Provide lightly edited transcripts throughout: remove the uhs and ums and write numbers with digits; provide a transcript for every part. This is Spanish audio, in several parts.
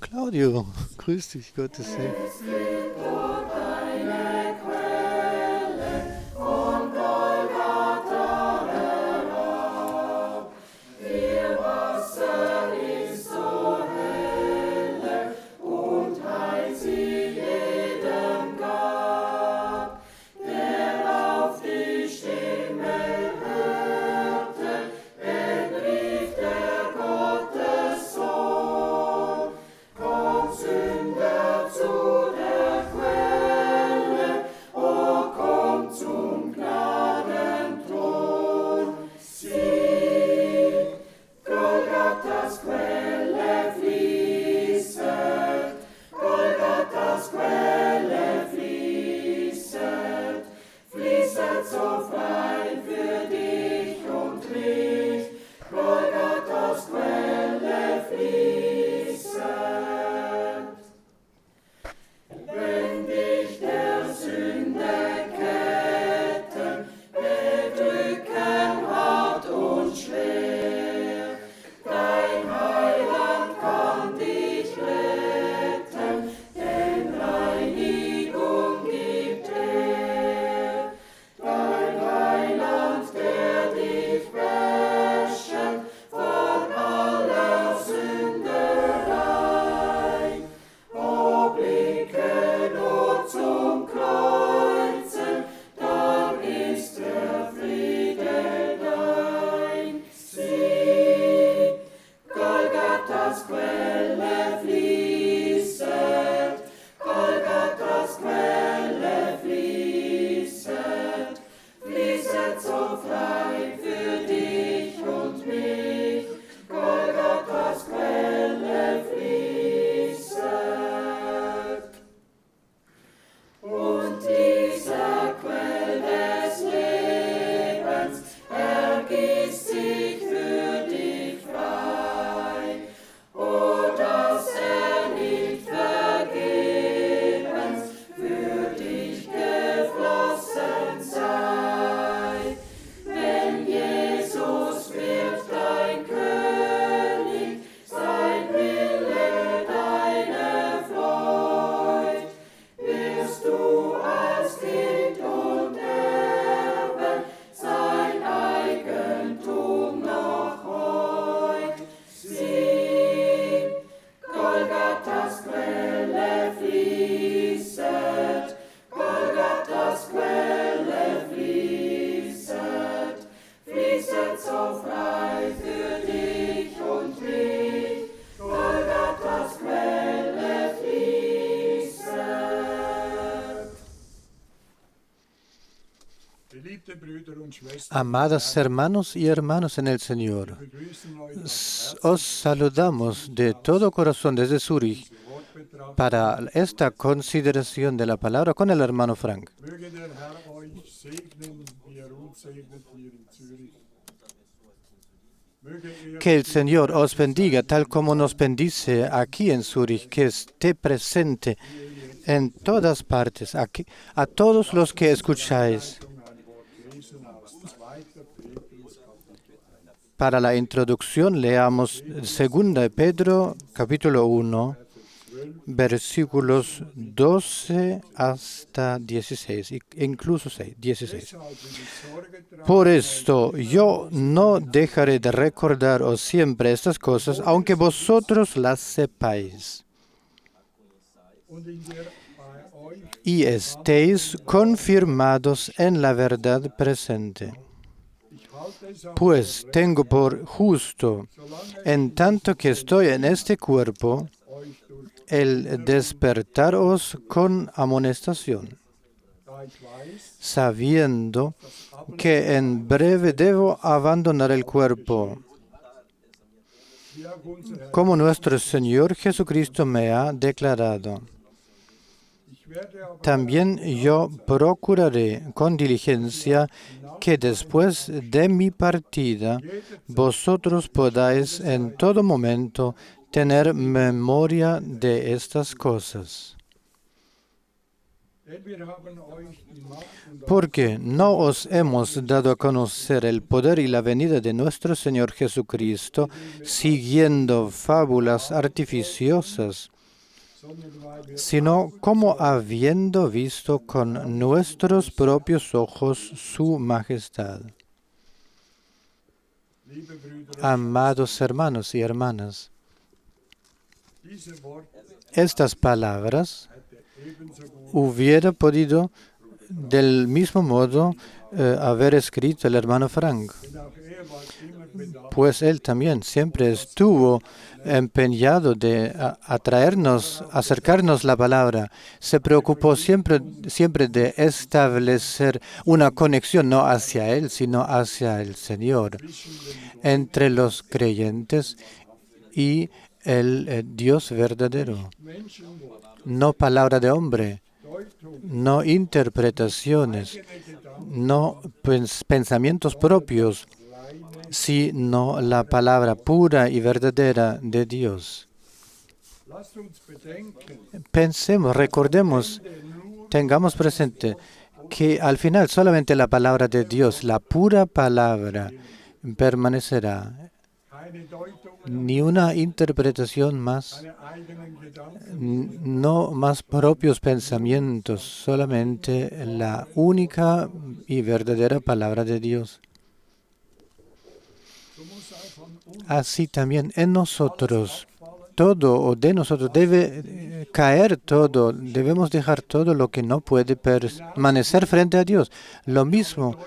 Claudio, grüß dich, Gottes Segen. Amados hermanos y hermanas en el Señor, os saludamos de todo corazón desde Zúrich para esta consideración de la palabra con el hermano Frank. Que el Señor os bendiga tal como nos bendice aquí en Zúrich, que esté presente en todas partes, aquí, a todos los que escucháis. Para la introducción leamos 2 Pedro capítulo 1, versículos 12 hasta 16, incluso 16. Por esto yo no dejaré de recordaros siempre estas cosas, aunque vosotros las sepáis y estéis confirmados en la verdad presente. Pues tengo por justo, en tanto que estoy en este cuerpo, el despertaros con amonestación, sabiendo que en breve debo abandonar el cuerpo, como nuestro Señor Jesucristo me ha declarado. También yo procuraré con diligencia que después de mi partida vosotros podáis en todo momento tener memoria de estas cosas. Porque no os hemos dado a conocer el poder y la venida de nuestro Señor Jesucristo siguiendo fábulas artificiosas, sino como habiendo visto con nuestros propios ojos su majestad. Amados hermanos y hermanas, estas palabras hubiera podido del mismo modo haber escrito el hermano Frank, pues él también siempre estuvo empeñado de acercarnos la palabra. Se preocupó siempre de establecer una conexión, no hacia él, sino hacia el Señor, entre los creyentes y el Dios verdadero. No palabra de hombre, no interpretaciones, no pensamientos propios, sino la palabra pura y verdadera de Dios. Pensemos, recordemos, tengamos presente que al final solamente la palabra de Dios, la pura palabra, permanecerá. Ni una interpretación más, no más propios pensamientos, solamente la única y verdadera palabra de Dios. Así también en nosotros, todo o de nosotros debe caer todo, debemos dejar todo lo que no puede permanecer frente a Dios. A lo mismo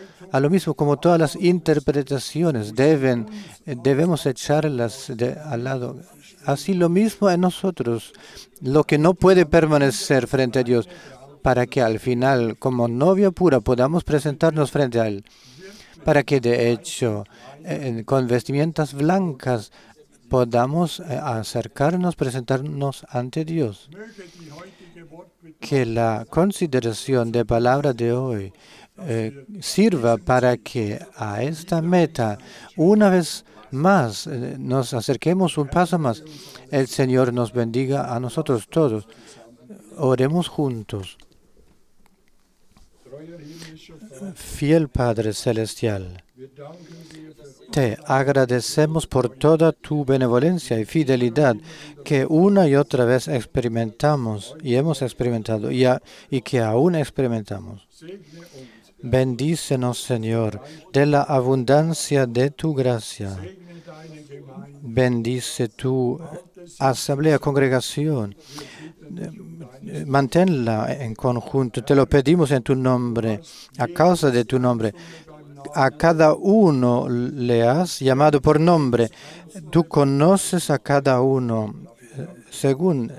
como todas las interpretaciones debemos echarlas al lado. Así lo mismo en nosotros, lo que no puede permanecer frente a Dios, para que al final, como novia pura, podamos presentarnos frente a Él. Para que de hecho, con vestimentas blancas, podamos acercarnos, presentarnos ante Dios. Que la consideración de palabra de hoy sirva para que a esta meta, una vez más, nos acerquemos un paso más. El Señor nos bendiga a nosotros todos. Oremos juntos. Fiel Padre Celestial, te agradecemos por toda tu benevolencia y fidelidad que una y otra vez experimentamos y hemos experimentado y que aún experimentamos. Bendícenos, Señor, de la abundancia de tu gracia. Bendice tu asamblea, congregación. Manténla en conjunto. Te lo pedimos en tu nombre, a causa de tu nombre. A cada uno le has llamado por nombre. Tú conoces a cada uno según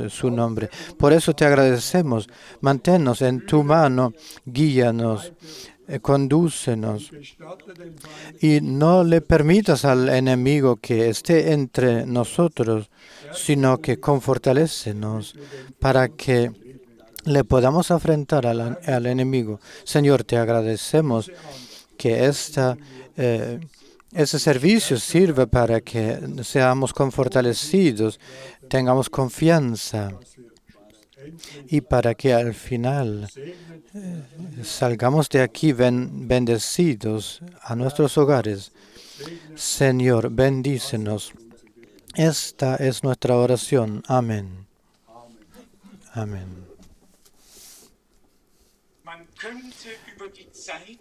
su nombre. Por eso te agradecemos. Manténnos en tu mano, guíanos, condúcenos. Y no le permitas al enemigo que esté entre nosotros, sino que confortalécenos para que le podamos afrontar al enemigo. Señor, te agradecemos que ese servicio sirva para que seamos fortalecidos, tengamos confianza y para que al final salgamos de aquí bendecidos a nuestros hogares. Señor, bendícenos. Esta es nuestra oración. Amén. Amén.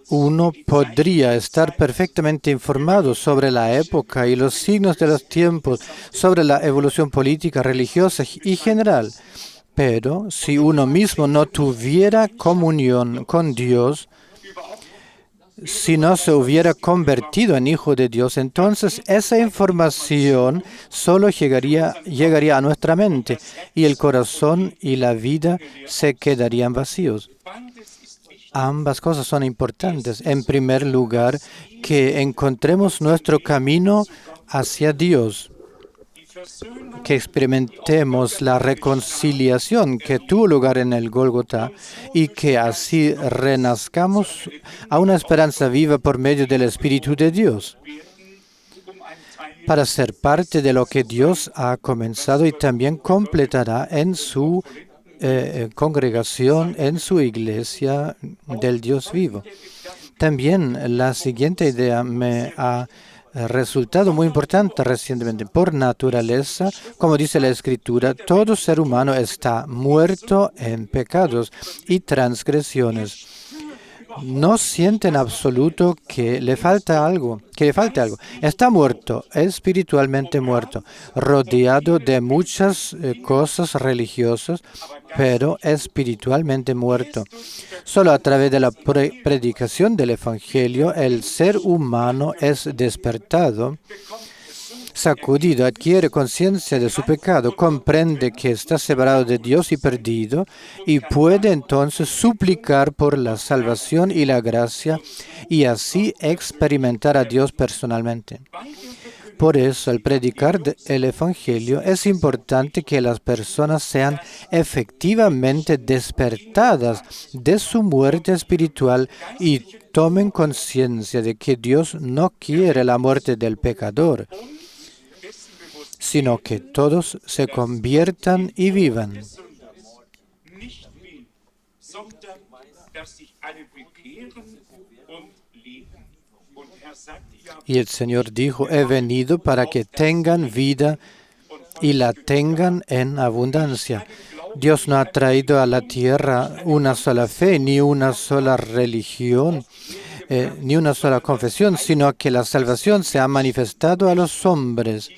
Uno podría estar perfectamente informado sobre la época y los signos de los tiempos, sobre la evolución política, religiosa y general. Pero si uno mismo no tuviera comunión con Dios, si no se hubiera convertido en hijo de Dios, entonces esa información solo llegaría a nuestra mente y el corazón y la vida se quedarían vacíos. Ambas cosas son importantes. En primer lugar, que encontremos nuestro camino hacia Dios, que experimentemos la reconciliación que tuvo lugar en el Gólgota y que así renazcamos a una esperanza viva por medio del Espíritu de Dios, para ser parte de lo que Dios ha comenzado y también completará en su congregación, en su iglesia del Dios vivo. También la siguiente idea me ha resultado muy importante recientemente. Por naturaleza, como dice la Escritura, todo ser humano está muerto en pecados y transgresiones. No siente en absoluto que le falta algo, que le falte algo. Está muerto, espiritualmente muerto, rodeado de muchas cosas religiosas, pero espiritualmente muerto. Solo a través de la predicación del Evangelio, el ser humano es despertado, sacudido, adquiere conciencia de su pecado, comprende que está separado de Dios y perdido, y puede entonces suplicar por la salvación y la gracia, y así experimentar a Dios personalmente. Por eso, al predicar el Evangelio, es importante que las personas sean efectivamente despertadas de su muerte espiritual y tomen conciencia de que Dios no quiere la muerte del pecador, sino que todos se conviertan y vivan. Y el Señor dijo, he venido para que tengan vida y la tengan en abundancia. Dios no ha traído a la tierra una sola fe, ni una sola religión, ni una sola confesión, sino que la salvación se ha manifestado a los hombres.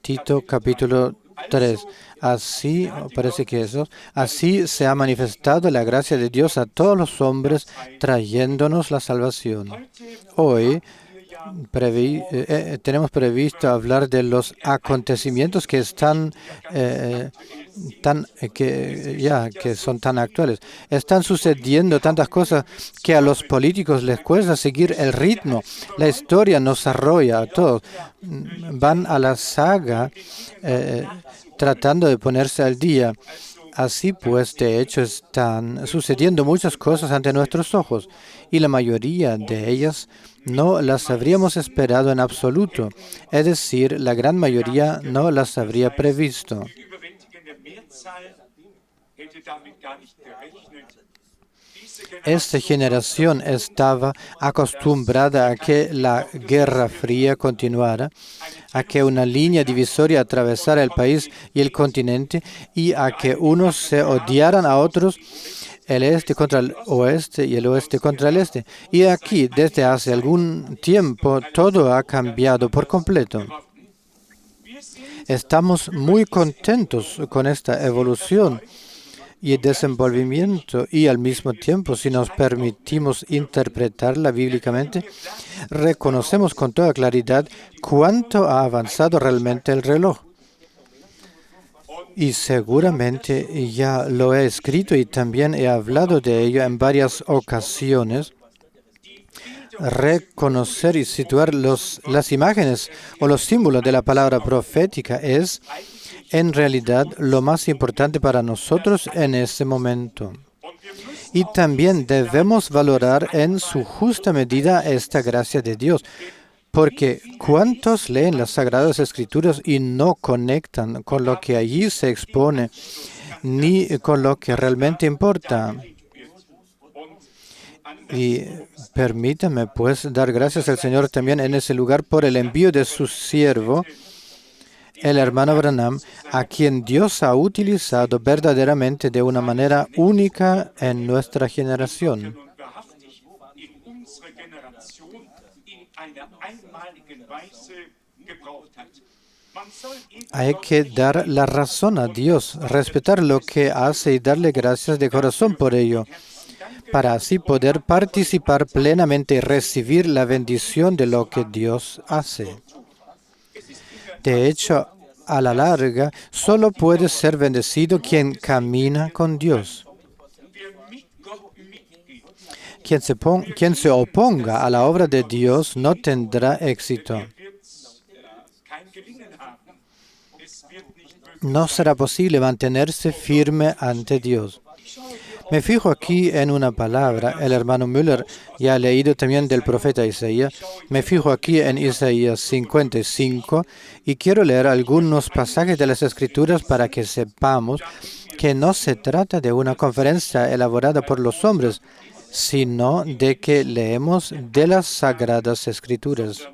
Tito capítulo 3. Así, parece que eso, así se ha manifestado la gracia de Dios a todos los hombres, trayéndonos la salvación. Hoy tenemos previsto hablar de los acontecimientos que están que son tan actuales. Están sucediendo tantas cosas que a los políticos les cuesta seguir el ritmo. La historia nos arrolla a todos. Van a la saga tratando de ponerse al día. Así pues, de hecho, están sucediendo muchas cosas ante nuestros ojos y la mayoría de ellas no las habríamos esperado en absoluto. Es decir, la gran mayoría no las habría previsto. Esta generación estaba acostumbrada a que la Guerra Fría continuara, a que una línea divisoria atravesara el país y el continente y a que unos se odiaran a otros, el este contra el oeste y el oeste contra el este. Y aquí, desde hace algún tiempo, todo ha cambiado por completo. Estamos muy contentos con esta evolución y desenvolvimiento, y al mismo tiempo, si nos permitimos interpretarla bíblicamente, reconocemos con toda claridad cuánto ha avanzado realmente el reloj. Y seguramente ya lo he escrito y también he hablado de ello en varias ocasiones. Reconocer y situar las imágenes o los símbolos de la palabra profética es en realidad lo más importante para nosotros en este momento. Y también debemos valorar en su justa medida esta gracia de Dios, porque ¿cuántos leen las Sagradas Escrituras y no conectan con lo que allí se expone, ni con lo que realmente importa? Y permítame pues dar gracias al Señor también en ese lugar por el envío de su siervo, el hermano Branham, a quien Dios ha utilizado verdaderamente de una manera única en nuestra generación. Hay que dar la razón a Dios, respetar lo que hace y darle gracias de corazón por ello, para así poder participar plenamente y recibir la bendición de lo que Dios hace. De hecho, a la larga, solo puede ser bendecido quien camina con Dios. Quien se oponga a la obra de Dios no tendrá éxito. No será posible mantenerse firme ante Dios. Me fijo aquí en una palabra. El hermano Müller ya ha leído también del profeta Isaías. Me fijo aquí en Isaías 55 y quiero leer algunos pasajes de las Escrituras para que sepamos que no se trata de una conferencia elaborada por los hombres, sino de que leemos de las Sagradas Escrituras.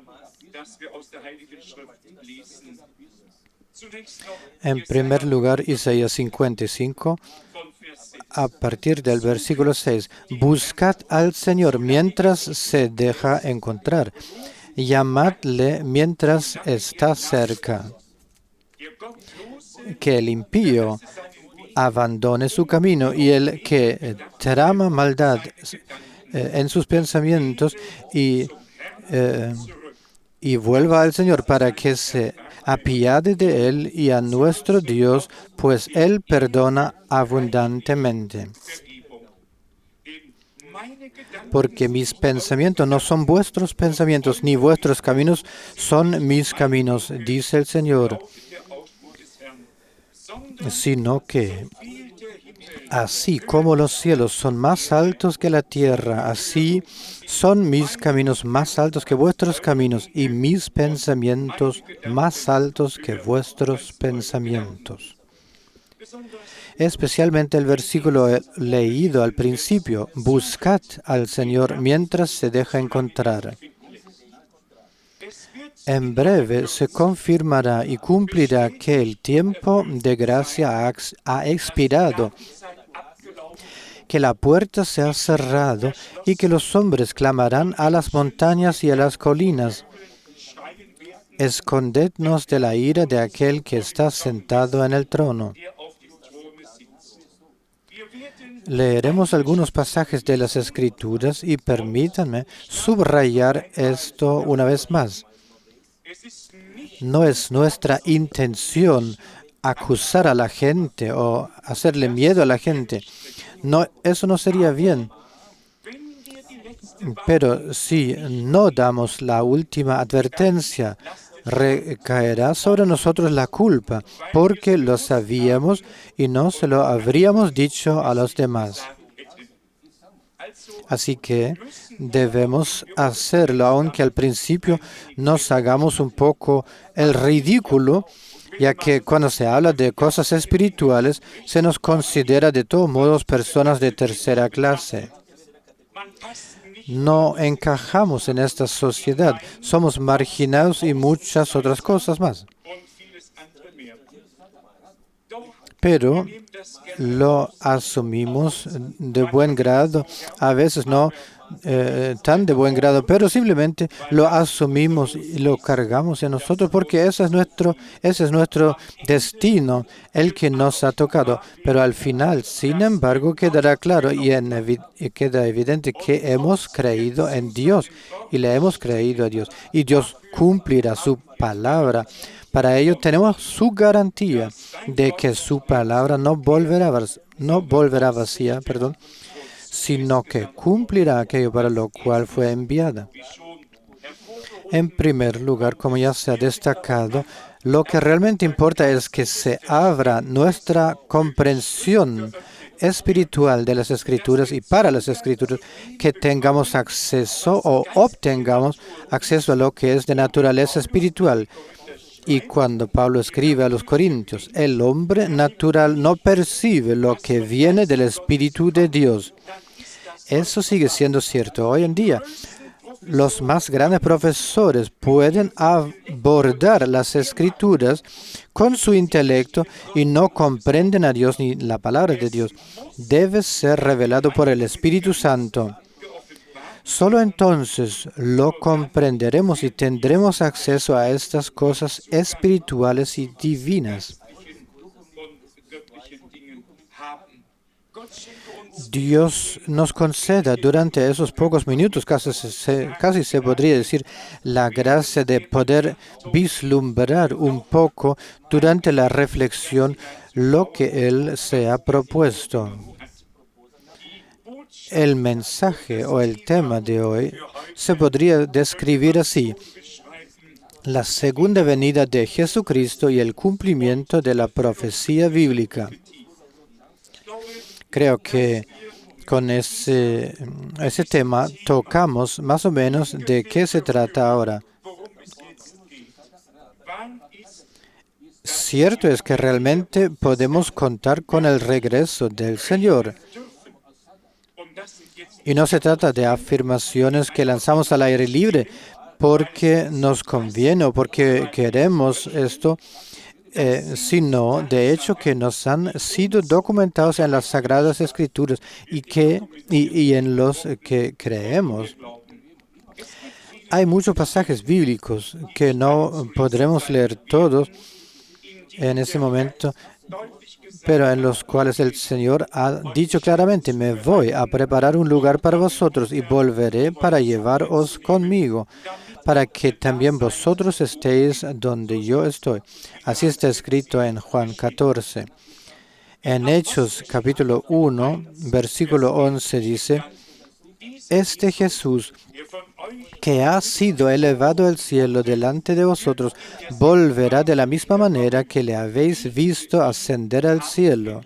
En primer lugar, Isaías 55, a partir del versículo 6. Buscad al Señor mientras se deja encontrar. Llamadle mientras está cerca. Que el impío abandone su camino y el que trama maldad en sus pensamientos y vuelva al Señor para que se apiade de él y a nuestro Dios, pues Él perdona abundantemente. Porque mis pensamientos no son vuestros pensamientos, ni vuestros caminos son mis caminos, dice el Señor, sino que así como los cielos son más altos que la tierra, así son mis caminos más altos que vuestros caminos y mis pensamientos más altos que vuestros pensamientos. Especialmente el versículo leído al principio, buscad al Señor mientras se deja encontrar. En breve se confirmará y cumplirá que el tiempo de gracia ha expirado, que la puerta se ha cerrado y que los hombres clamarán a las montañas y a las colinas. Escondednos de la ira de aquel que está sentado en el trono. Leeremos algunos pasajes de las Escrituras y permítanme subrayar esto una vez más. No es nuestra intención acusar a la gente o hacerle miedo a la gente. No, eso no sería bien. Pero si no damos la última advertencia, recaerá sobre nosotros la culpa, porque lo sabíamos y no se lo habríamos dicho a los demás. Así que debemos hacerlo, aunque al principio nos hagamos un poco el ridículo, ya que cuando se habla de cosas espirituales, se nos considera de todos modos personas de tercera clase. No encajamos en esta sociedad, somos marginados y muchas otras cosas más. Pero lo asumimos de buen grado, a veces no tan de buen grado, pero simplemente lo asumimos y lo cargamos en nosotros porque ese es nuestro destino, el que nos ha tocado. Pero al final, sin embargo, quedará claro y queda evidente que hemos creído en Dios y le hemos creído a Dios y Dios cumplirá su palabra. Para ello tenemos su garantía de que su palabra no volverá vacía, sino que cumplirá aquello para lo cual fue enviada. En primer lugar, como ya se ha destacado, lo que realmente importa es que se abra nuestra comprensión espiritual de las Escrituras y para las Escrituras, que tengamos acceso o obtengamos acceso a lo que es de naturaleza espiritual. Y cuando Pablo escribe a los Corintios, el hombre natural no percibe lo que viene del Espíritu de Dios. Eso sigue siendo cierto hoy en día. Los más grandes profesores pueden abordar las Escrituras con su intelecto y no comprenden a Dios ni la palabra de Dios. Debe ser revelado por el Espíritu Santo. Solo entonces lo comprenderemos y tendremos acceso a estas cosas espirituales y divinas. Dios nos conceda durante esos pocos minutos, casi se podría decir, la gracia de poder vislumbrar un poco durante la reflexión lo que Él se ha propuesto. El mensaje o el tema de hoy se podría describir así: la segunda venida de Jesucristo y el cumplimiento de la profecía bíblica. Creo que con ese tema tocamos más o menos de qué se trata ahora. Cierto es que realmente podemos contar con el regreso del Señor. Y no se trata de afirmaciones que lanzamos al aire libre, porque nos conviene o porque queremos esto, sino de hecho que nos han sido documentados en las Sagradas Escrituras y en los que creemos. Hay muchos pasajes bíblicos que no podremos leer todos en ese momento, pero en los cuales el Señor ha dicho claramente: me voy a preparar un lugar para vosotros y volveré para llevaros conmigo, para que también vosotros estéis donde yo estoy. Así está escrito en Juan 14. En Hechos capítulo 1, versículo 11 dice: este Jesús que ha sido elevado al cielo delante de vosotros, volverá de la misma manera que le habéis visto ascender al cielo.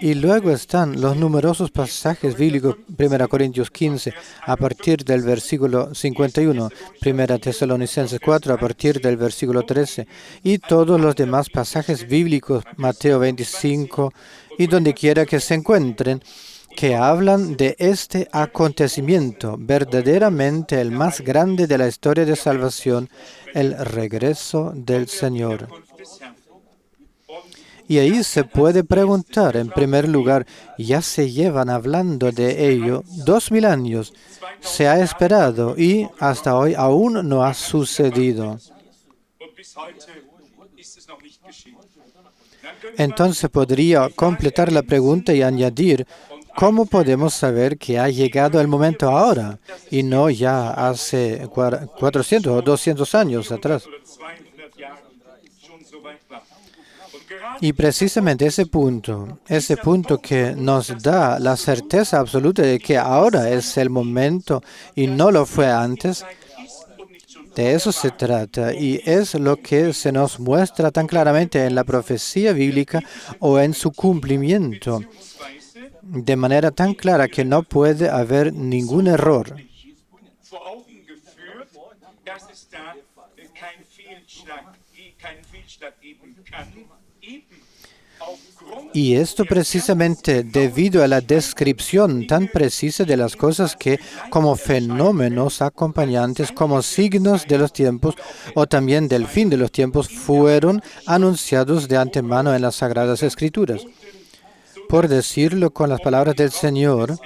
Y luego están los numerosos pasajes bíblicos, 1 Corintios 15, a partir del versículo 51, 1 Tesalonicenses 4, a partir del versículo 13, y todos los demás pasajes bíblicos, Mateo 25, y donde quiera que se encuentren, que hablan de este acontecimiento, verdaderamente el más grande de la historia de salvación, el regreso del Señor. Y ahí se puede preguntar, en primer lugar, ya se llevan hablando de ello 2000 años, se ha esperado y hasta hoy aún no ha sucedido. Entonces podría completar la pregunta y añadir: ¿cómo podemos saber que ha llegado el momento ahora y no ya hace 400 o 200 años atrás? Y precisamente ese punto que nos da la certeza absoluta de que ahora es el momento y no lo fue antes, de eso se trata, y es lo que se nos muestra tan claramente en la profecía bíblica o en su cumplimiento, de manera tan clara que no puede haber ningún error. Y esto precisamente debido a la descripción tan precisa de las cosas que, como fenómenos acompañantes, como signos de los tiempos o también del fin de los tiempos, fueron anunciados de antemano en las Sagradas Escrituras. Por decirlo con las palabras del Señor,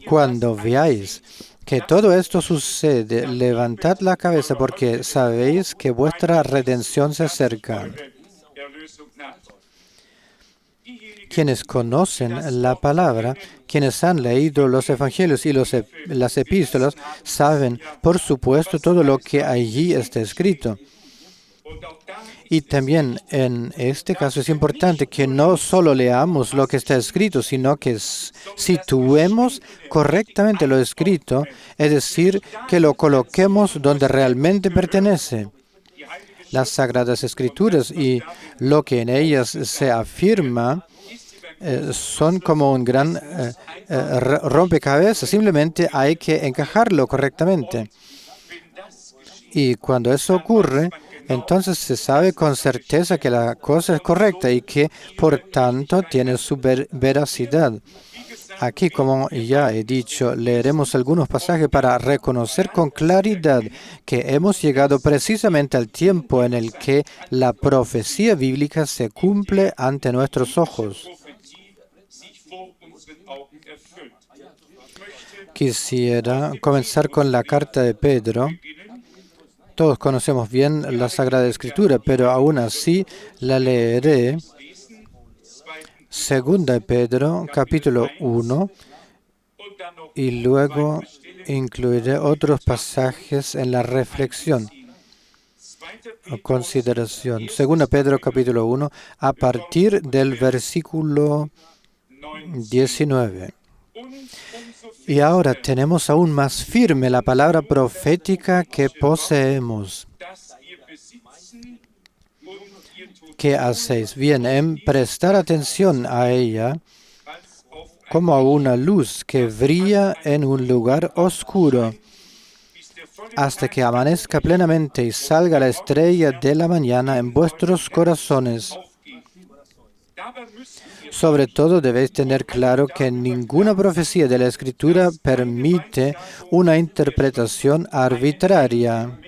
cuando veáis que todo esto sucede, levantad la cabeza porque sabéis que vuestra redención se acerca. Quienes conocen la palabra, quienes han leído los evangelios y las epístolas, saben, por supuesto, todo lo que allí está escrito. Y también en este caso es importante que no solo leamos lo que está escrito, sino que situemos correctamente lo escrito, es decir, que lo coloquemos donde realmente pertenece. Las Sagradas Escrituras y lo que en ellas se afirma son como un gran rompecabezas, simplemente hay que encajarlo correctamente. Y cuando eso ocurre, entonces se sabe con certeza que la cosa es correcta y que, por tanto, tiene su veracidad. Aquí, como ya he dicho, leeremos algunos pasajes para reconocer con claridad que hemos llegado precisamente al tiempo en el que la profecía bíblica se cumple ante nuestros ojos. Quisiera comenzar con la carta de Pedro. Todos conocemos bien la Sagrada Escritura, pero aún así la leeré. Segunda de Pedro, capítulo 1, y luego incluiré otros pasajes en la reflexión o consideración. Segunda Pedro, capítulo 1, a partir del versículo 19. Y ahora tenemos aún más firme la palabra profética que poseemos. ¿Qué hacéis bien en prestar atención a ella como a una luz que brilla en un lugar oscuro, hasta que amanezca plenamente y salga la estrella de la mañana en vuestros corazones? Sobre todo debéis tener claro que ninguna profecía de la Escritura permite una interpretación arbitraria,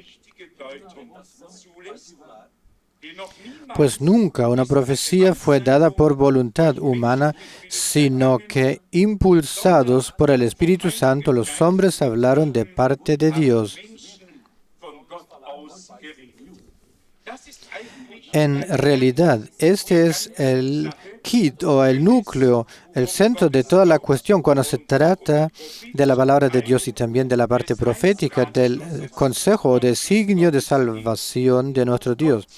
pues nunca una profecía fue dada por voluntad humana, sino que, impulsados por el Espíritu Santo, los hombres hablaron de parte de Dios. En realidad, este es el kit o el núcleo, el centro de toda la cuestión cuando se trata de la palabra de Dios y también de la parte profética del consejo o designio de salvación de nuestro Dios.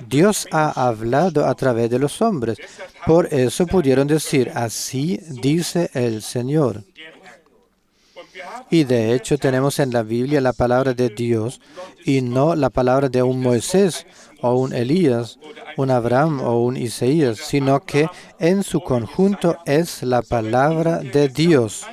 Dios ha hablado a través de los hombres. Por eso pudieron decir, así dice el Señor. Y de hecho tenemos en la Biblia la palabra de Dios y no la palabra de un Moisés o un Elías, un Abraham o un Isaías, sino que en su conjunto es la palabra de Dios.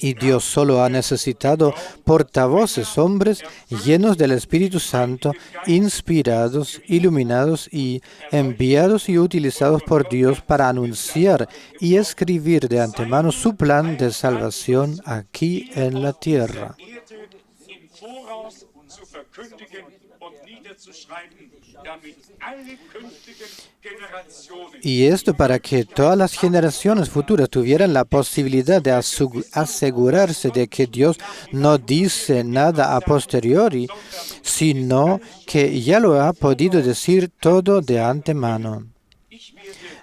Y Dios solo ha necesitado portavoces, hombres llenos del Espíritu Santo, inspirados, iluminados y enviados y utilizados por Dios para anunciar y escribir de antemano su plan de salvación aquí en la tierra. Y esto para que todas las generaciones futuras tuvieran la posibilidad de asegurarse de que Dios no dice nada a posteriori, sino que ya lo ha podido decir todo de antemano.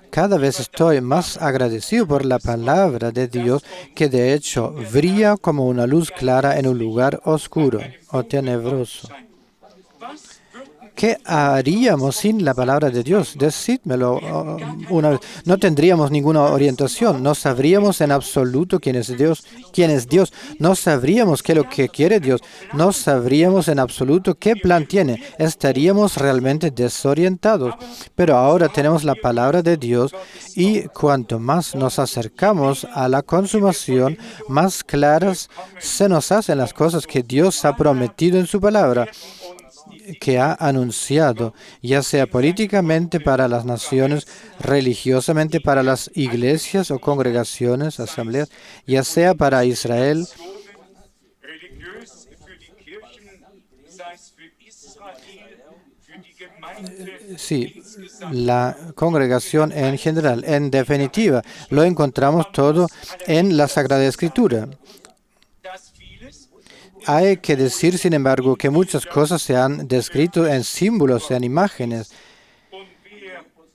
Cada vez estoy más agradecido por la palabra de Dios, que de hecho brilla como una luz clara en un lugar oscuro o tenebroso. ¿Qué haríamos sin la palabra de Dios? Decídmelo una vez. No tendríamos ninguna orientación. No sabríamos en absoluto quién es Dios. No sabríamos qué es lo que quiere Dios. No sabríamos en absoluto qué plan tiene. Estaríamos realmente desorientados. Pero ahora tenemos la palabra de Dios y cuanto más nos acercamos a la consumación, más claras se nos hacen las cosas que Dios ha prometido en su palabra, que ha anunciado, ya sea políticamente para las naciones, religiosamente para las iglesias o congregaciones, asambleas, ya sea para Israel, sí, la congregación en general. En definitiva, lo encontramos todo en la Sagrada Escritura. Hay que decir, sin embargo, que muchas cosas se han descrito en símbolos, en imágenes.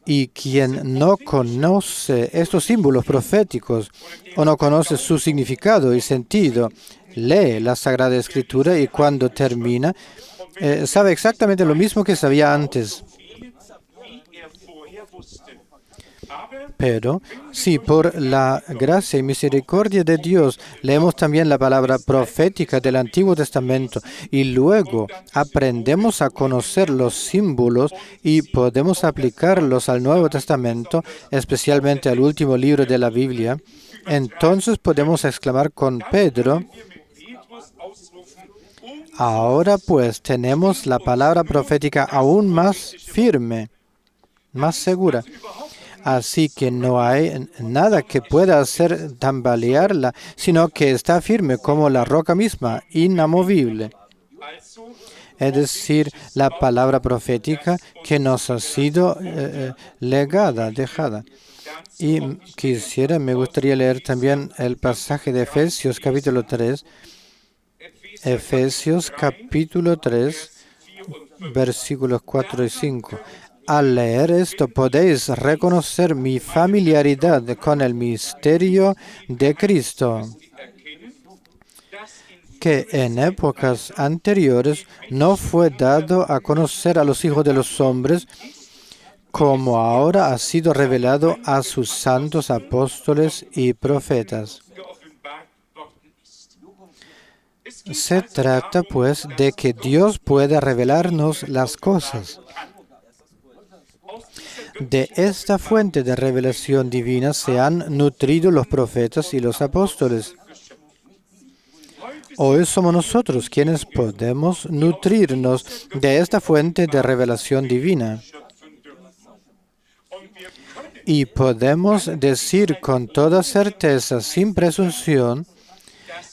Y quien no conoce estos símbolos proféticos o no conoce su significado y sentido, lee la Sagrada Escritura y cuando termina, sabe exactamente lo mismo que sabía antes. Pero si por la gracia y misericordia de Dios leemos también la palabra profética del Antiguo Testamento y luego aprendemos a conocer los símbolos y podemos aplicarlos al Nuevo Testamento, especialmente al último libro de la Biblia, entonces podemos exclamar con Pedro, ahora pues tenemos la palabra profética aún más firme, más segura. Así que no hay nada que pueda hacer tambalearla, sino que está firme como la roca misma, inamovible. Es decir, la palabra profética que nos ha sido legada, dejada. Y me gustaría leer también el pasaje de Efesios capítulo 3. Efesios capítulo 3, versículos 4 y 5. Al leer esto podéis reconocer mi familiaridad con el misterio de Cristo, que en épocas anteriores no fue dado a conocer a los hijos de los hombres, como ahora ha sido revelado a sus santos apóstoles y profetas. Se trata, pues, de que Dios pueda revelarnos las cosas. De esta fuente de revelación divina se han nutrido los profetas y los apóstoles. Hoy somos nosotros quienes podemos nutrirnos de esta fuente de revelación divina. Y podemos decir con toda certeza, sin presunción,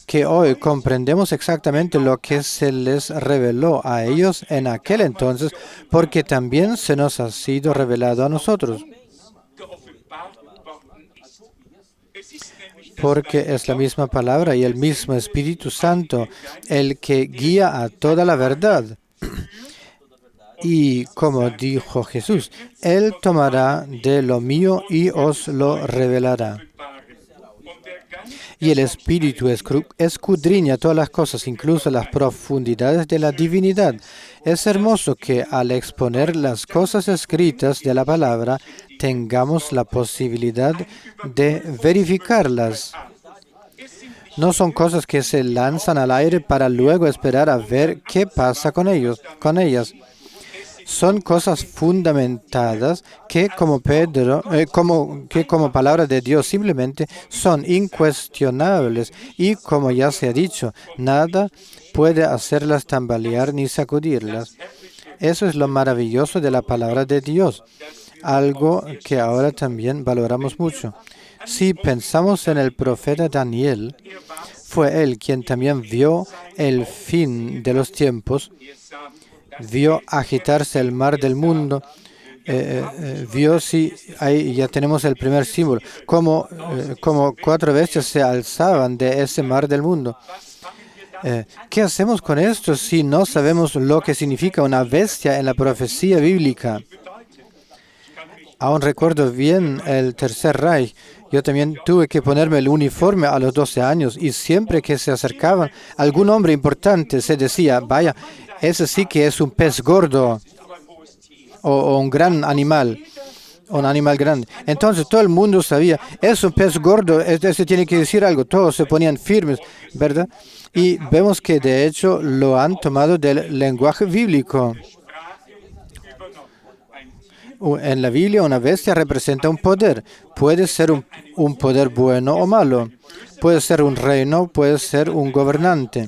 que hoy comprendemos exactamente lo que se les reveló a ellos en aquel entonces, porque también se nos ha sido revelado a nosotros. Porque es la misma palabra y el mismo Espíritu Santo el que guía a toda la verdad. Y como dijo Jesús, Él tomará de lo mío y os lo revelará. Y el Espíritu escudriña todas las cosas, incluso las profundidades de la divinidad. Es hermoso que al exponer las cosas escritas de la palabra, tengamos la posibilidad de verificarlas. No son cosas que se lanzan al aire para luego esperar a ver qué pasa con ellas. Son cosas fundamentadas que como palabra de Dios simplemente son incuestionables y como ya se ha dicho, nada puede hacerlas tambalear ni sacudirlas. Eso es lo maravilloso de la palabra de Dios, algo que ahora también valoramos mucho. Si pensamos en el profeta Daniel, fue él quien también vio el fin de los tiempos, vio agitarse el mar del mundo, vio si ahí ya tenemos el primer símbolo, como 4 bestias se alzaban de ese mar del mundo. ¿Qué hacemos con esto si no sabemos lo que significa una bestia en la profecía bíblica? Aún recuerdo bien el Tercer Reich. Yo también tuve que ponerme el uniforme a los 12 años y siempre que se acercaba algún hombre importante se decía, vaya, ese sí que es un pez gordo o un gran animal, un animal grande. Entonces todo el mundo sabía, es un pez gordo, ese tiene que decir algo. Todos se ponían firmes, ¿verdad? Y vemos que de hecho lo han tomado del lenguaje bíblico. En la Biblia una bestia representa un poder. Puede ser un poder bueno o malo. Puede ser un reino, puede ser un gobernante.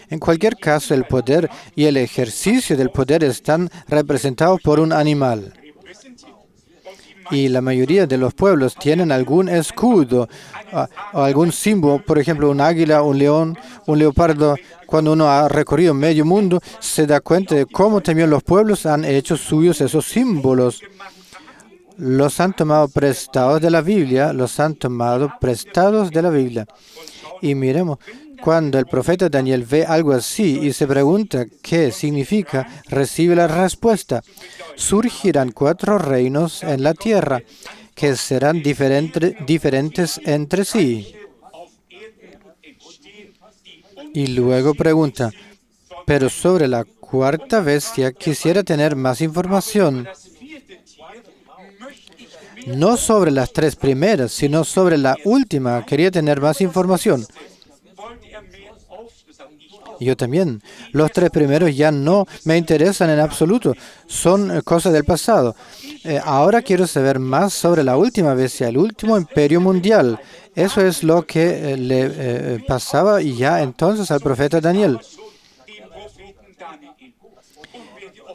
En cualquier caso, el poder y el ejercicio del poder están representados por un animal. Y la mayoría de los pueblos tienen algún escudo o algún símbolo, por ejemplo, un águila, un león, un leopardo. Cuando uno ha recorrido medio mundo, se da cuenta de cómo también los pueblos han hecho suyos esos símbolos. Los han tomado prestados de la Biblia, Y miremos, cuando el profeta Daniel ve algo así y se pregunta qué significa, recibe la respuesta. Surgirán 4 reinos en la tierra que serán diferentes entre sí. Y luego pregunta, pero sobre la 4ª bestia quisiera tener más información. No sobre las 3 primeras, sino sobre la última. Quería tener más información. Yo también. Los 3 primeros ya no me interesan en absoluto. Son cosas del pasado. Ahora quiero saber más sobre la última bestia, el último imperio mundial. Eso es lo que le pasaba ya entonces al profeta Daniel.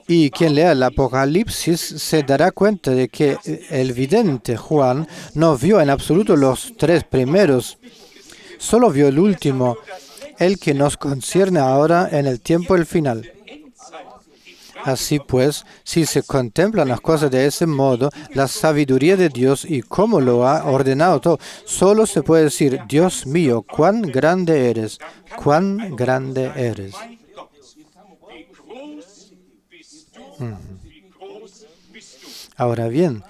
Y quien lea el Apocalipsis se dará cuenta de que el vidente Juan no vio en absoluto los 3 primeros. Solo vio el último, el que nos concierne ahora en el tiempo del final. Así pues, si se contemplan las cosas de ese modo, la sabiduría de Dios y cómo lo ha ordenado todo, solo se puede decir, Dios mío, cuán grande eres, cuán grande eres. Ahora bien,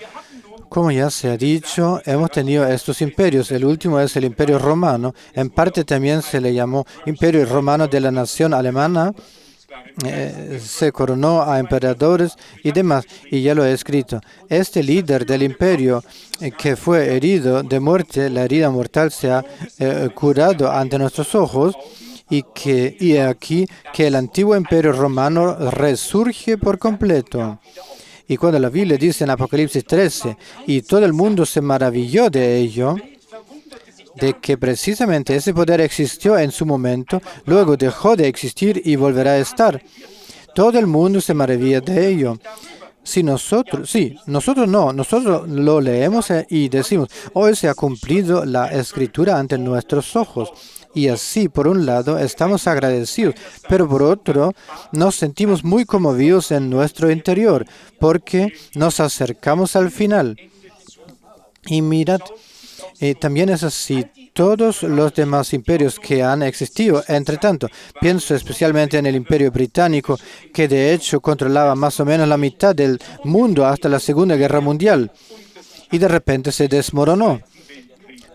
como ya se ha dicho, hemos tenido estos imperios. El último es el Imperio Romano. En parte también se le llamó Imperio Romano de la nación alemana. Se coronó a emperadores y demás, y ya lo he escrito. Este líder del imperio que fue herido de muerte, la herida mortal se ha curado ante nuestros ojos, y aquí que el antiguo imperio romano resurge por completo. Y cuando la Biblia dice en Apocalipsis 13, y todo el mundo se maravilló de ello, de que precisamente ese poder existió en su momento, luego dejó de existir y volverá a estar. Todo el mundo se maravilla de ello. Nosotros no, nosotros lo leemos y decimos, hoy se ha cumplido la escritura ante nuestros ojos. Y así, por un lado, estamos agradecidos, pero por otro, nos sentimos muy conmovidos en nuestro interior, porque nos acercamos al final. Y mirad, también es así. Todos los demás imperios que han existido, entre tanto, pienso especialmente en el Imperio Británico, que de hecho controlaba más o menos la mitad del mundo hasta la Segunda Guerra Mundial, y de repente se desmoronó.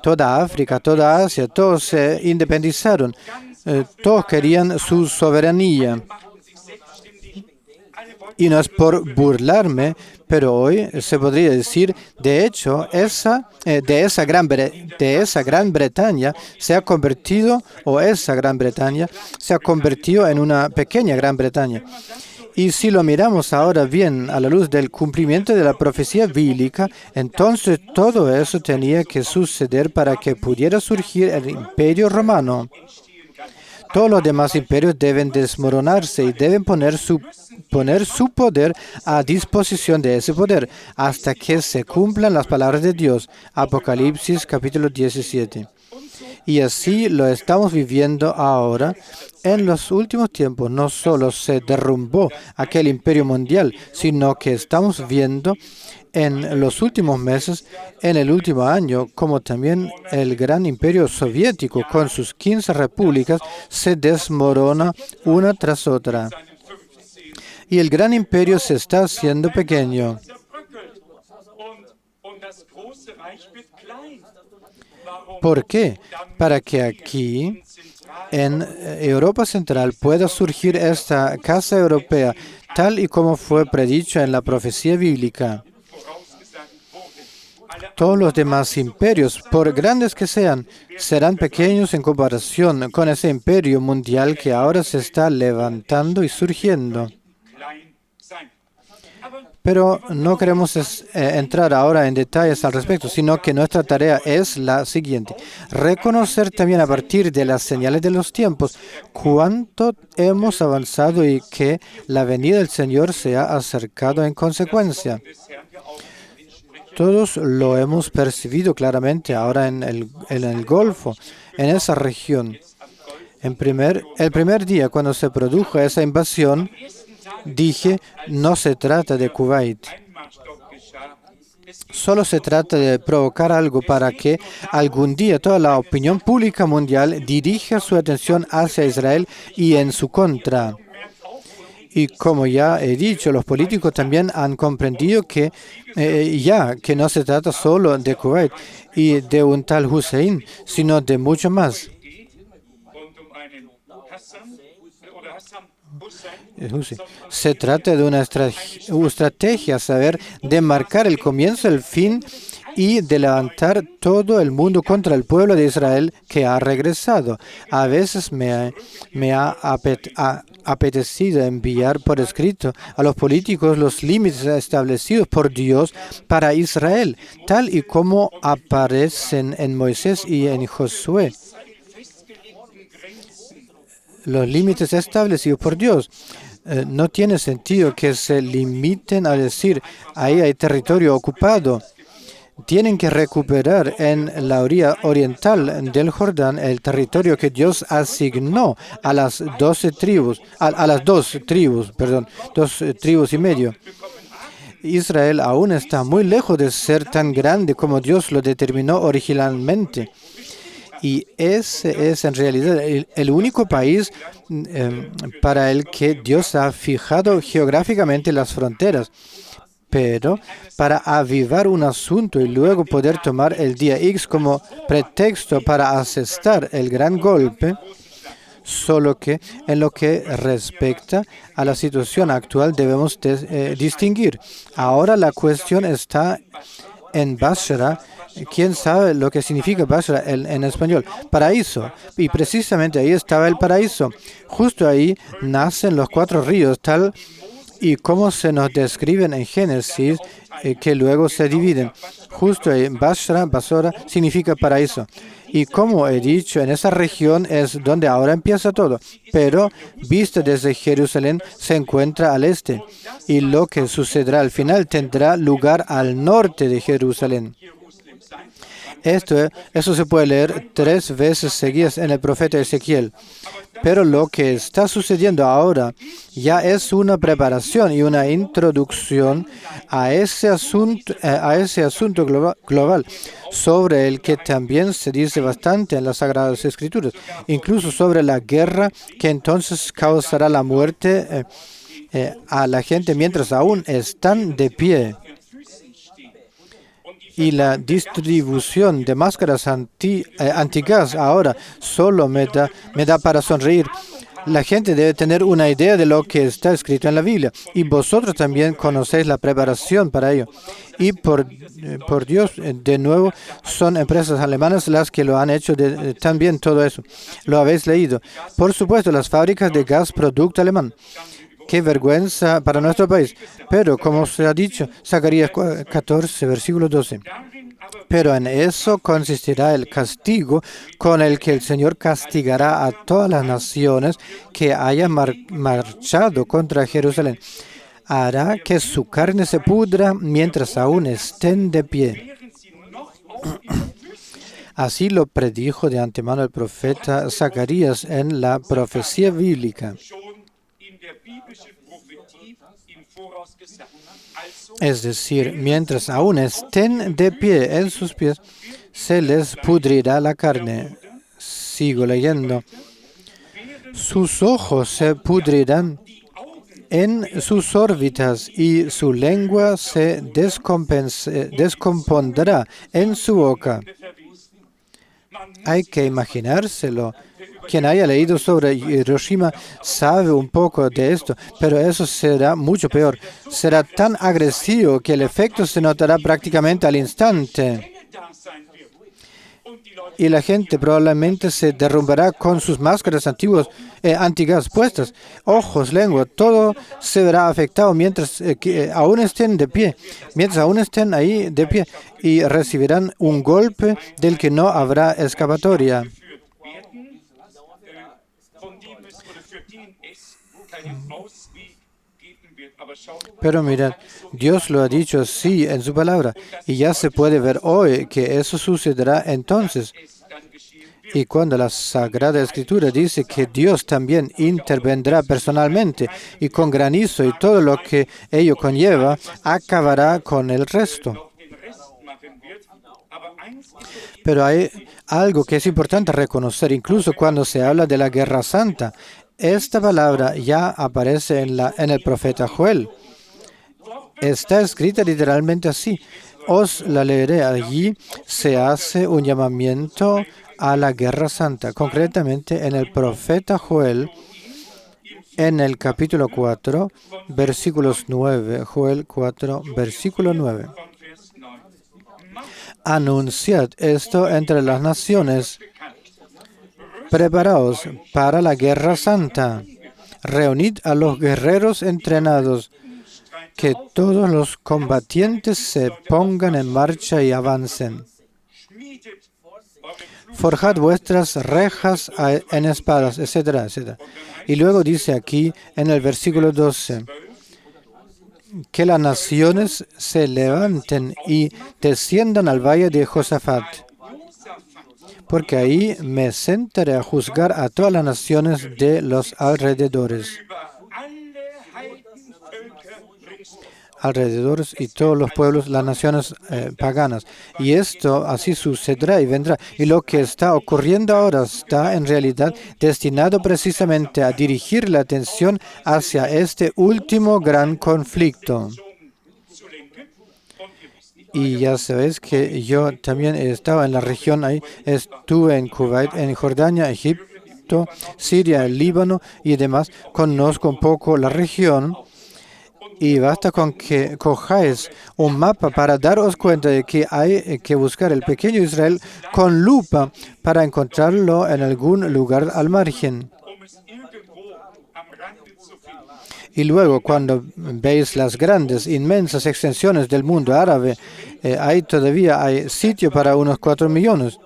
Toda África, toda Asia, todos se independizaron, todos querían su soberanía. Y no es por burlarme, pero hoy se podría decir, de hecho, de esa Gran Bretaña se ha convertido, o esa Gran Bretaña se ha convertido en una pequeña Gran Bretaña. Y si lo miramos ahora bien a la luz del cumplimiento de la profecía bíblica, entonces todo eso tenía que suceder para que pudiera surgir el Imperio Romano. Todos los demás imperios deben desmoronarse y deben poner su poder a disposición de ese poder hasta que se cumplan las palabras de Dios. Apocalipsis capítulo 17. Y así lo estamos viviendo ahora. En los últimos tiempos no solo se derrumbó aquel imperio mundial, sino que estamos viendo en los últimos meses, en el último año, como también el gran imperio soviético con sus 15 repúblicas se desmorona una tras otra. Y el gran imperio se está haciendo pequeño. ¿Por qué? Para que aquí, en Europa Central, pueda surgir esta casa europea, tal y como fue predicho en la profecía bíblica. Todos los demás imperios, por grandes que sean, serán pequeños en comparación con ese imperio mundial que ahora se está levantando y surgiendo. Pero no queremos entrar ahora en detalles al respecto, sino que nuestra tarea es la siguiente. Reconocer también a partir de las señales de los tiempos cuánto hemos avanzado y que la venida del Señor se ha acercado en consecuencia. Todos lo hemos percibido claramente ahora en el Golfo, en esa región. El primer día cuando se produjo esa invasión, dije, no se trata de Kuwait. Solo se trata de provocar algo para que algún día toda la opinión pública mundial dirija su atención hacia Israel y en su contra. Y como ya he dicho, los políticos también han comprendido que que no se trata solo de Kuwait y de un tal Hussein, sino de mucho más. Se trata de una estrategia, saber, de marcar el comienzo, el fin y de levantar todo el mundo contra el pueblo de Israel que ha regresado. A veces me ha apetecido enviar por escrito a los políticos los límites establecidos por Dios para Israel, tal y como aparecen en Moisés y en Josué. Los límites establecidos por Dios. No tiene sentido que se limiten a decir, ahí hay territorio ocupado. Tienen que recuperar en la orilla oriental del Jordán el territorio que Dios asignó a las 12 tribus, a las dos tribus y medio. Israel aún está muy lejos de ser tan grande como Dios lo determinó originalmente. Y ese es en realidad el único país para el que Dios ha fijado geográficamente las fronteras. Pero para avivar un asunto y luego poder tomar el día X como pretexto para asestar el gran golpe, solo que en lo que respecta a la situación actual debemos distinguir. Ahora la cuestión está en Basra. ¿Quién sabe lo que significa Basra en español? Paraíso. Y precisamente ahí estaba el paraíso. Justo ahí nacen los 4 ríos, tal y cómo se nos describen en Génesis, que luego se dividen. Justo ahí, Basora significa paraíso. Y como he dicho, en esa región es donde ahora empieza todo. Pero visto desde Jerusalén, se encuentra al este. Y lo que sucederá al final tendrá lugar al norte de Jerusalén. Eso se puede leer 3 veces seguidas en el profeta Ezequiel. Pero lo que está sucediendo ahora ya es una preparación y una introducción a ese asunto global, sobre el que también se dice bastante en las Sagradas Escrituras, incluso sobre la guerra que entonces causará la muerte a la gente mientras aún están de pie. Y la distribución de máscaras antigas ahora solo me da para sonreír. La gente debe tener una idea de lo que está escrito en la Biblia. Y vosotros también conocéis la preparación para ello. Y por Dios, de nuevo, son empresas alemanas las que lo han hecho también todo eso. Lo habéis leído. Por supuesto, las fábricas de gas producto alemán. Qué vergüenza para nuestro país. Pero, como se ha dicho, Zacarías 14, versículo 12. Pero en eso consistirá el castigo con el que el Señor castigará a todas las naciones que hayan marchado contra Jerusalén. Hará que su carne se pudra mientras aún estén de pie. Así lo predijo de antemano el profeta Zacarías en la profecía bíblica. Es decir, mientras aún estén de pie en sus pies, se les pudrirá la carne. Sigo leyendo. Sus ojos se pudrirán en sus órbitas y su lengua se descompondrá en su boca. Hay que imaginárselo. Quien haya leído sobre Hiroshima sabe un poco de esto, pero eso será mucho peor. Será tan agresivo que el efecto se notará prácticamente al instante. Y la gente probablemente se derrumbará con sus máscaras antigas puestas. Ojos, lengua, todo se verá afectado mientras aún estén de pie. Mientras aún estén ahí de pie y recibirán un golpe del que no habrá escapatoria. Pero mirad, Dios lo ha dicho así en su palabra, y ya se puede ver hoy que eso sucederá entonces. Y cuando la Sagrada Escritura dice que Dios también intervendrá personalmente y con granizo y todo lo que ello conlleva, acabará con el resto. Pero hay algo que es importante reconocer, incluso cuando se habla de la Guerra Santa. Esta palabra ya aparece en el profeta Joel. Está escrita literalmente así. Os la leeré. Allí se hace un llamamiento a la Guerra Santa, concretamente en el profeta Joel, en el capítulo 4, versículos 9. Joel 4, versículo 9. Anunciad esto entre las naciones. Preparaos para la Guerra Santa. Reunid a los guerreros entrenados. Que todos los combatientes se pongan en marcha y avancen. Forjad vuestras rejas en espadas, etcétera, etcétera. Y luego dice aquí en el versículo 12, que las naciones se levanten y desciendan al valle de Josafat, porque ahí me sentaré a juzgar a todas las naciones de los alrededores y todos los pueblos, las naciones paganas. Y esto así sucederá y vendrá. Y lo que está ocurriendo ahora está en realidad destinado precisamente a dirigir la atención hacia este último gran conflicto. Y ya sabéis que yo también he estado en la región ahí. Estuve en Kuwait, en Jordania, Egipto, Siria, el Líbano y demás. Conozco un poco la región. Y basta con que cojáis un mapa para daros cuenta de que hay que buscar el pequeño Israel con lupa para encontrarlo en algún lugar al margen. Y luego, cuando veis las grandes, inmensas extensiones del mundo árabe, ahí todavía hay sitio para unos 4 millones.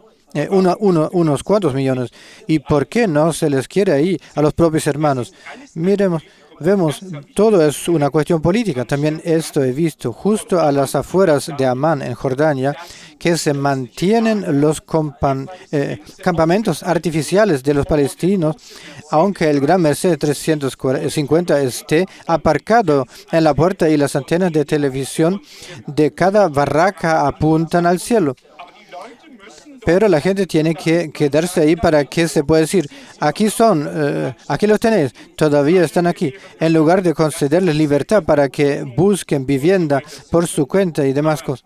Unos cuantos millones. ¿Y por qué no se les quiere ahí a los propios hermanos? Miremos, vemos, todo es una cuestión política. También esto he visto justo a las afueras de Amán, en Jordania, que se mantienen los campamentos artificiales de los palestinos, aunque el Gran Mercedes 350 esté aparcado en la puerta y las antenas de televisión de cada barraca apuntan al cielo. Pero la gente tiene que quedarse ahí para que se pueda decir, aquí son, aquí los tenéis, todavía están aquí, en lugar de concederles libertad para que busquen vivienda por su cuenta y demás cosas.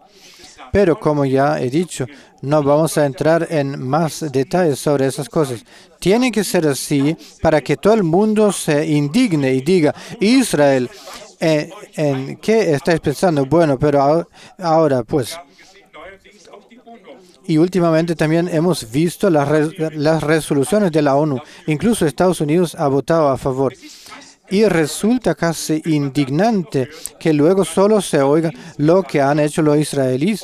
Pero como ya he dicho, no vamos a entrar en más detalles sobre esas cosas. Tiene que ser así para que todo el mundo se indigne y diga, Israel, ¿en qué estáis pensando? Bueno, pero ahora pues... Y últimamente también hemos visto las resoluciones de la ONU. Incluso Estados Unidos ha votado a favor. Y resulta casi indignante que luego solo se oiga lo que han hecho los israelíes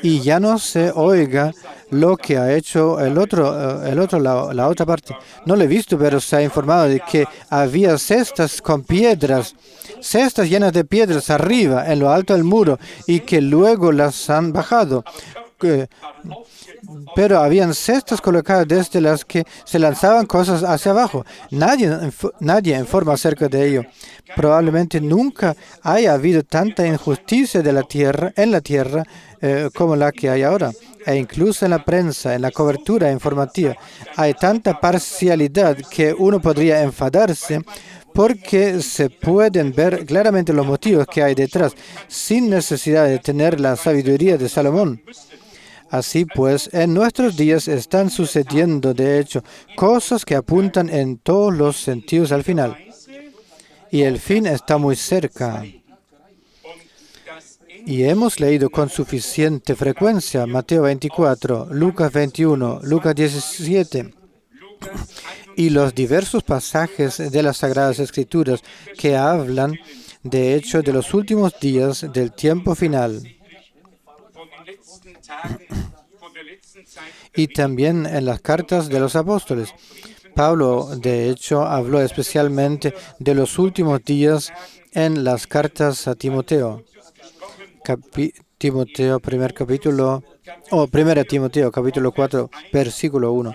y ya no se oiga lo que ha hecho la otra parte. No lo he visto, pero se ha informado de que había cestas con piedras, cestas llenas de piedras arriba, en lo alto del muro, y que luego las han bajado. Pero habían cestas colocadas desde las que se lanzaban cosas hacia abajo. Nadie informa acerca de ello. Probablemente nunca haya habido tanta injusticia en la tierra como la que hay ahora. E incluso en la prensa, en la cobertura informativa, hay tanta parcialidad que uno podría enfadarse porque se pueden ver claramente los motivos que hay detrás, sin necesidad de tener la sabiduría de Salomón. Así pues, en nuestros días están sucediendo, de hecho, cosas que apuntan en todos los sentidos al final. Y el fin está muy cerca. Y hemos leído con suficiente frecuencia Mateo 24, Lucas 21, Lucas 17 y los diversos pasajes de las Sagradas Escrituras que hablan, de hecho, de los últimos días del tiempo final. Y también en las cartas de los apóstoles. Pablo, de hecho, habló especialmente de los últimos días en las cartas a Timoteo. Primera Timoteo, capítulo 4, versículo 1.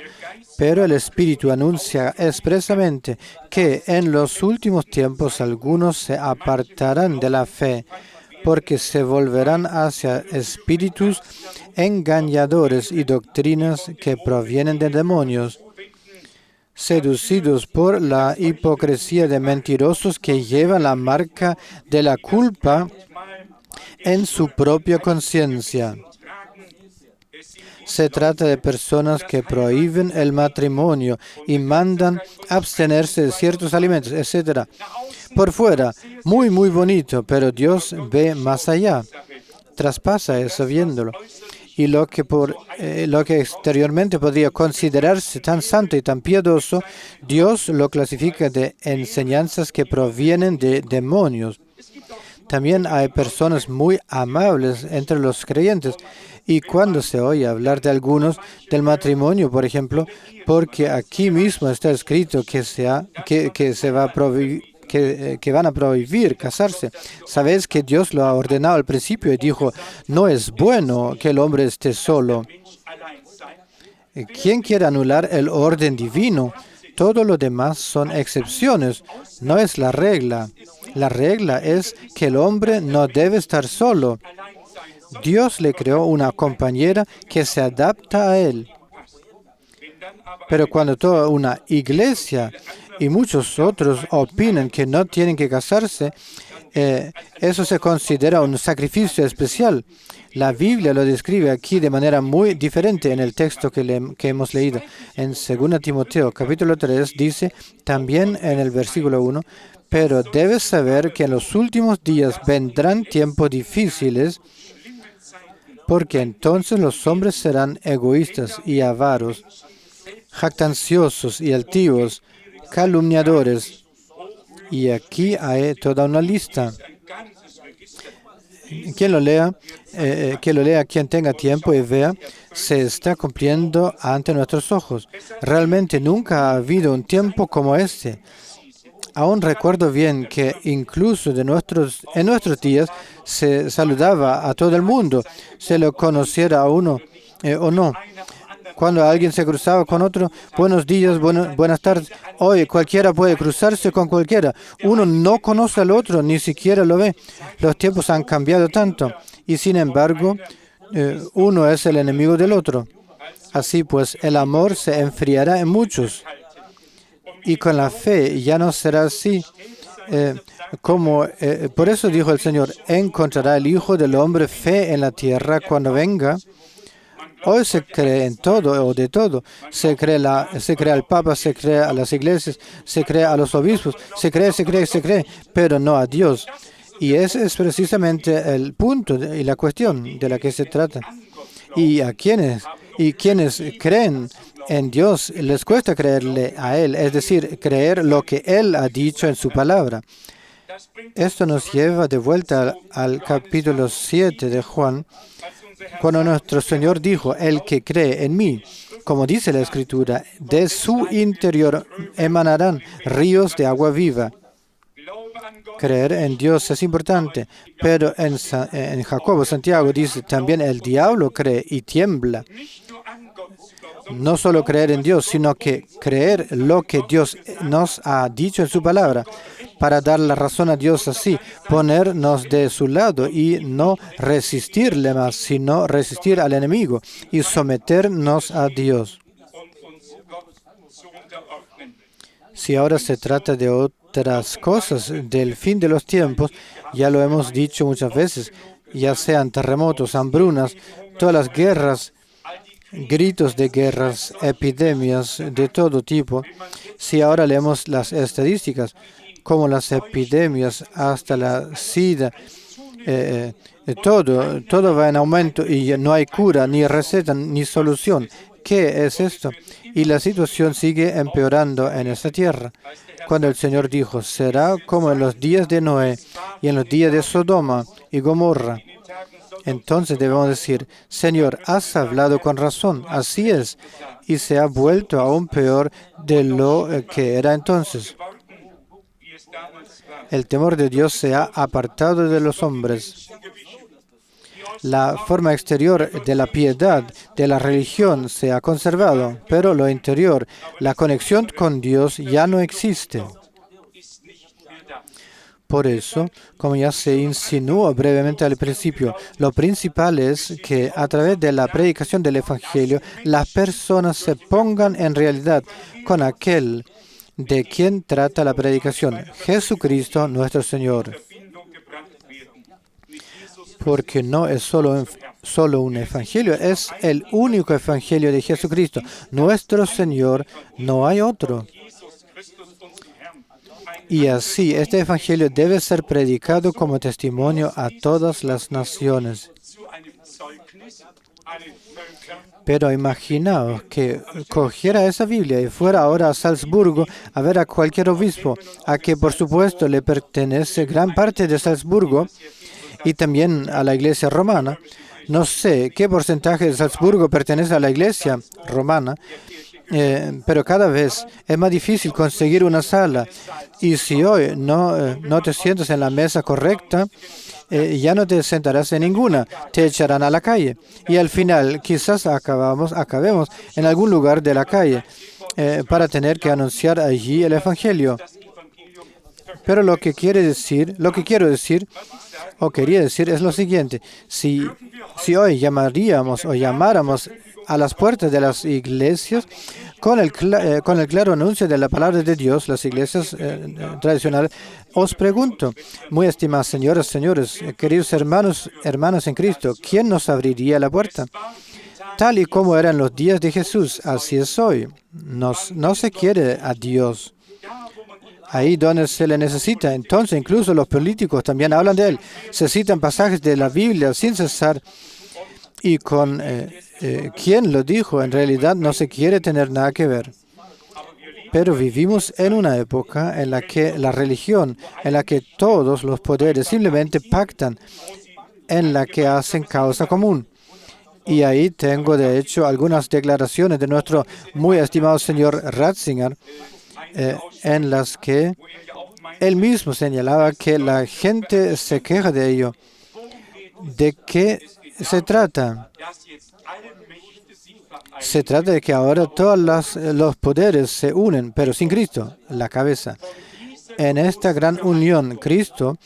Pero el Espíritu anuncia expresamente que en los últimos tiempos algunos se apartarán de la fe, porque se volverán hacia espíritus engañadores y doctrinas que provienen de demonios, seducidos por la hipocresía de mentirosos que llevan la marca de la culpa en su propia conciencia. Se trata de personas que prohíben el matrimonio y mandan abstenerse de ciertos alimentos, etc. Por fuera, muy bonito, pero Dios ve más allá. Traspasa eso viéndolo. Y lo que exteriormente podría considerarse tan santo y tan piadoso, Dios lo clasifica de enseñanzas que provienen de demonios. También hay personas muy amables entre los creyentes. Y cuando se oye hablar de algunos del matrimonio, por ejemplo, porque aquí mismo está escrito que van a prohibir casarse. Sabes que Dios lo ha ordenado al principio y dijo, no es bueno que el hombre esté solo. ¿Quién quiere anular el orden divino? Todo lo demás son excepciones, no es la regla. La regla es que el hombre no debe estar solo. Dios le creó una compañera que se adapta a él. Pero cuando toda una iglesia y muchos otros opinan que no tienen que casarse, eso se considera un sacrificio especial. La Biblia lo describe aquí de manera muy diferente en el texto que hemos leído. En 2 Timoteo, capítulo 3, dice también en el versículo 1, pero debes saber que en los últimos días vendrán tiempos difíciles, porque entonces los hombres serán egoístas y avaros, jactanciosos y altivos, calumniadores, Y aquí hay toda una lista. Quien lo lea, quien tenga tiempo y vea, se está cumpliendo ante nuestros ojos. Realmente nunca ha habido un tiempo como este. Aún recuerdo bien que incluso en nuestros días se saludaba a todo el mundo, se lo conociera a uno o no. Cuando alguien se cruzaba con otro, buenos días, buenas tardes. Hoy cualquiera puede cruzarse con cualquiera. Uno no conoce al otro, ni siquiera lo ve. Los tiempos han cambiado tanto y sin embargo, uno es el enemigo del otro. Así pues, el amor se enfriará en muchos. Y con la fe ya no será así. Por eso dijo el Señor, encontrará el Hijo del Hombre fe en la tierra cuando venga. Hoy se cree en todo o de todo. Se cree al Papa, se cree a las iglesias, se cree a los obispos, se cree, pero no a Dios. Y ese es precisamente el punto y la cuestión de la que se trata. Y quienes creen en Dios, les cuesta creerle a Él, es decir, creer lo que Él ha dicho en su palabra. Esto nos lleva de vuelta al capítulo 7 de Juan, cuando nuestro Señor dijo, el que cree en mí, como dice la Escritura, de su interior emanarán ríos de agua viva. Creer en Dios es importante, pero en Jacobo, Santiago dice, también el diablo cree y tiembla. No solo creer en Dios, sino que creer lo que Dios nos ha dicho en su palabra, para dar la razón a Dios así, ponernos de su lado y no resistirle más, sino resistir al enemigo y someternos a Dios. Si ahora se trata de otras cosas, del fin de los tiempos, ya lo hemos dicho muchas veces, ya sean terremotos, hambrunas, todas las guerras, gritos de guerras, epidemias de todo tipo. Si ahora leemos las estadísticas, como las epidemias hasta la SIDA, todo va en aumento y no hay cura, ni receta, ni solución. ¿Qué es esto? Y la situación sigue empeorando en esta tierra. Cuando el Señor dijo, será como en los días de Noé y en los días de Sodoma y Gomorra. Entonces debemos decir, Señor, has hablado con razón, así es, y se ha vuelto aún peor de lo que era entonces. El temor de Dios se ha apartado de los hombres. La forma exterior de la piedad, de la religión, se ha conservado, pero lo interior, la conexión con Dios ya no existe. Por eso, como ya se insinuó brevemente al principio, lo principal es que a través de la predicación del Evangelio, las personas se pongan en realidad con aquel de quien trata la predicación, Jesucristo nuestro Señor. Porque no es solo un evangelio, es el único evangelio de Jesucristo, nuestro Señor, no hay otro. Y así, este evangelio debe ser predicado como testimonio a todas las naciones. Pero imaginaos que cogiera esa Biblia y fuera ahora a Salzburgo a ver a cualquier obispo, a que por supuesto le pertenece gran parte de Salzburgo y también a la iglesia romana. No sé qué porcentaje de Salzburgo pertenece a la iglesia romana, pero cada vez es más difícil conseguir una sala. Y si hoy no te sientas en la mesa correcta, ya no te sentarás en ninguna, te echarán a la calle. Y al final quizás acabemos en algún lugar de la calle para tener que anunciar allí el Evangelio. Pero lo que quiero decir es lo siguiente. Si hoy llamáramos a las puertas de las iglesias con el claro anuncio de la palabra de Dios, las iglesias tradicionales, os pregunto, muy estimadas señoras, señores, queridos hermanos, hermanas en Cristo, ¿quién nos abriría la puerta? Tal y como eran los días de Jesús, así es hoy. No se quiere a Dios ahí donde se le necesita. Entonces, incluso los políticos también hablan de él. Se citan pasajes de la Biblia sin cesar. Y con quien lo dijo, en realidad no se quiere tener nada que ver. Pero vivimos en una época en la que la religión, en la que todos los poderes simplemente pactan, en la que hacen causa común. Y ahí tengo, de hecho, algunas declaraciones de nuestro muy estimado señor Ratzinger, en las que él mismo señalaba que la gente se queja de ello. ¿De qué se trata? Se trata de que ahora todos los poderes se unen, pero sin Cristo, la cabeza. En esta gran unión, Cristo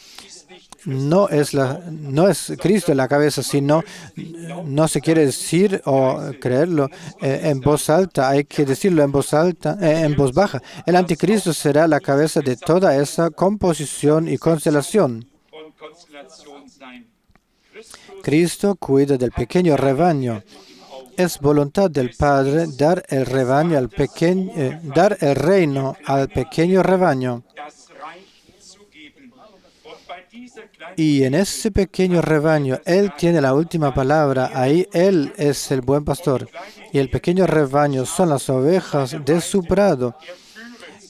no es Cristo la cabeza, sino no se quiere decir o creerlo en voz alta, hay que decirlo en voz alta, en voz baja. El anticristo será la cabeza de toda esa composición y constelación. Cristo cuida del pequeño rebaño. Es voluntad del Padre dar el reino al pequeño rebaño. Y en ese pequeño rebaño, Él tiene la última palabra. Ahí Él es el buen pastor. Y el pequeño rebaño son las ovejas de su prado.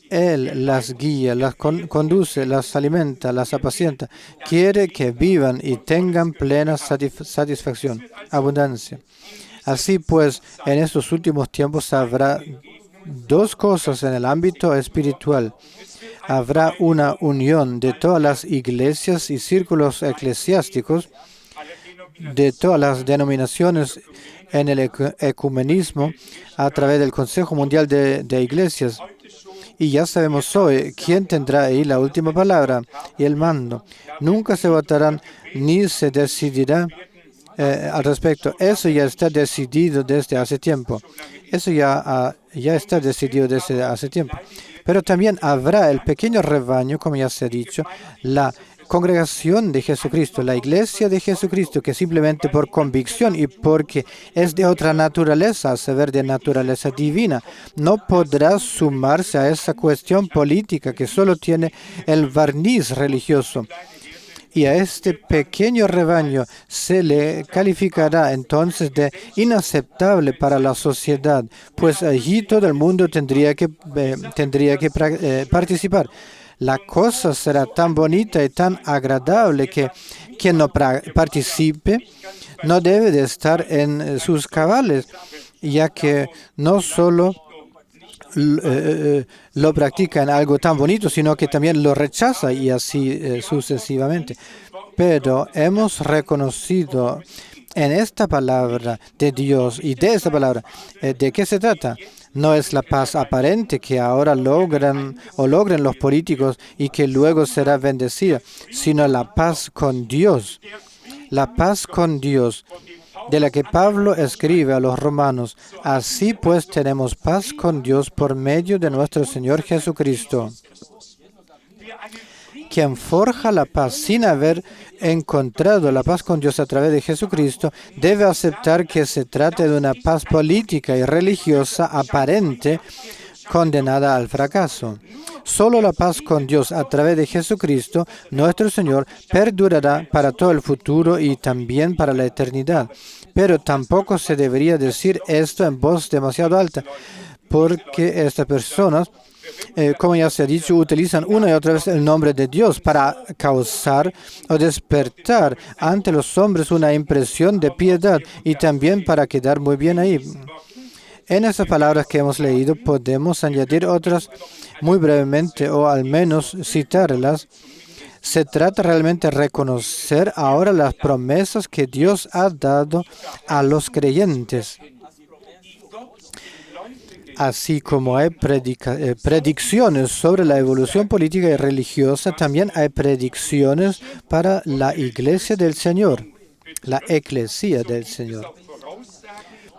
Él las guía, las conduce, las alimenta, las apacienta. Quiere que vivan y tengan plena satisfacción, abundancia. Así pues, en estos últimos tiempos habrá dos cosas en el ámbito espiritual. Habrá una unión de todas las iglesias y círculos eclesiásticos, de todas las denominaciones en el ecumenismo a través del Consejo Mundial de Iglesias. Y ya sabemos hoy quién tendrá ahí la última palabra y el mando. Nunca se votarán ni se decidirá al respecto. Eso ya está decidido desde hace tiempo. Eso ya está decidido desde hace tiempo. Pero también habrá el pequeño rebaño, como ya se ha dicho, la congregación de Jesucristo, la iglesia de Jesucristo, que simplemente por convicción y porque es de otra naturaleza, a saber, de naturaleza divina, no podrá sumarse a esa cuestión política que solo tiene el barniz religioso. Y a este pequeño rebaño se le calificará entonces de inaceptable para la sociedad, pues allí todo el mundo tendría que participar. La cosa será tan bonita y tan agradable que quien no participe no debe de estar en sus cabales, ya que no solo lo practica en algo tan bonito, sino que también lo rechaza y así sucesivamente. Pero hemos reconocido en esta palabra de Dios y de esta palabra, ¿de qué se trata? No es la paz aparente que ahora logren los políticos y que luego será bendecida, sino la paz con Dios. La paz con Dios, de la que Pablo escribe a los romanos. Así pues tenemos paz con Dios por medio de nuestro Señor Jesucristo. Quien forja la paz sin haber encontrado la paz con Dios a través de Jesucristo, debe aceptar que se trate de una paz política y religiosa aparente, condenada al fracaso. Solo la paz con Dios a través de Jesucristo, nuestro Señor, perdurará para todo el futuro y también para la eternidad. Pero tampoco se debería decir esto en voz demasiado alta, porque estas personas, como ya se ha dicho, utilizan una y otra vez el nombre de Dios para causar o despertar ante los hombres una impresión de piedad y también para quedar muy bien ahí. En estas palabras que hemos leído podemos añadir otras muy brevemente o al menos citarlas. Se trata realmente de reconocer ahora las promesas que Dios ha dado a los creyentes. Así como hay predicciones sobre la evolución política y religiosa, también hay predicciones para la iglesia del Señor, la eclesía del Señor.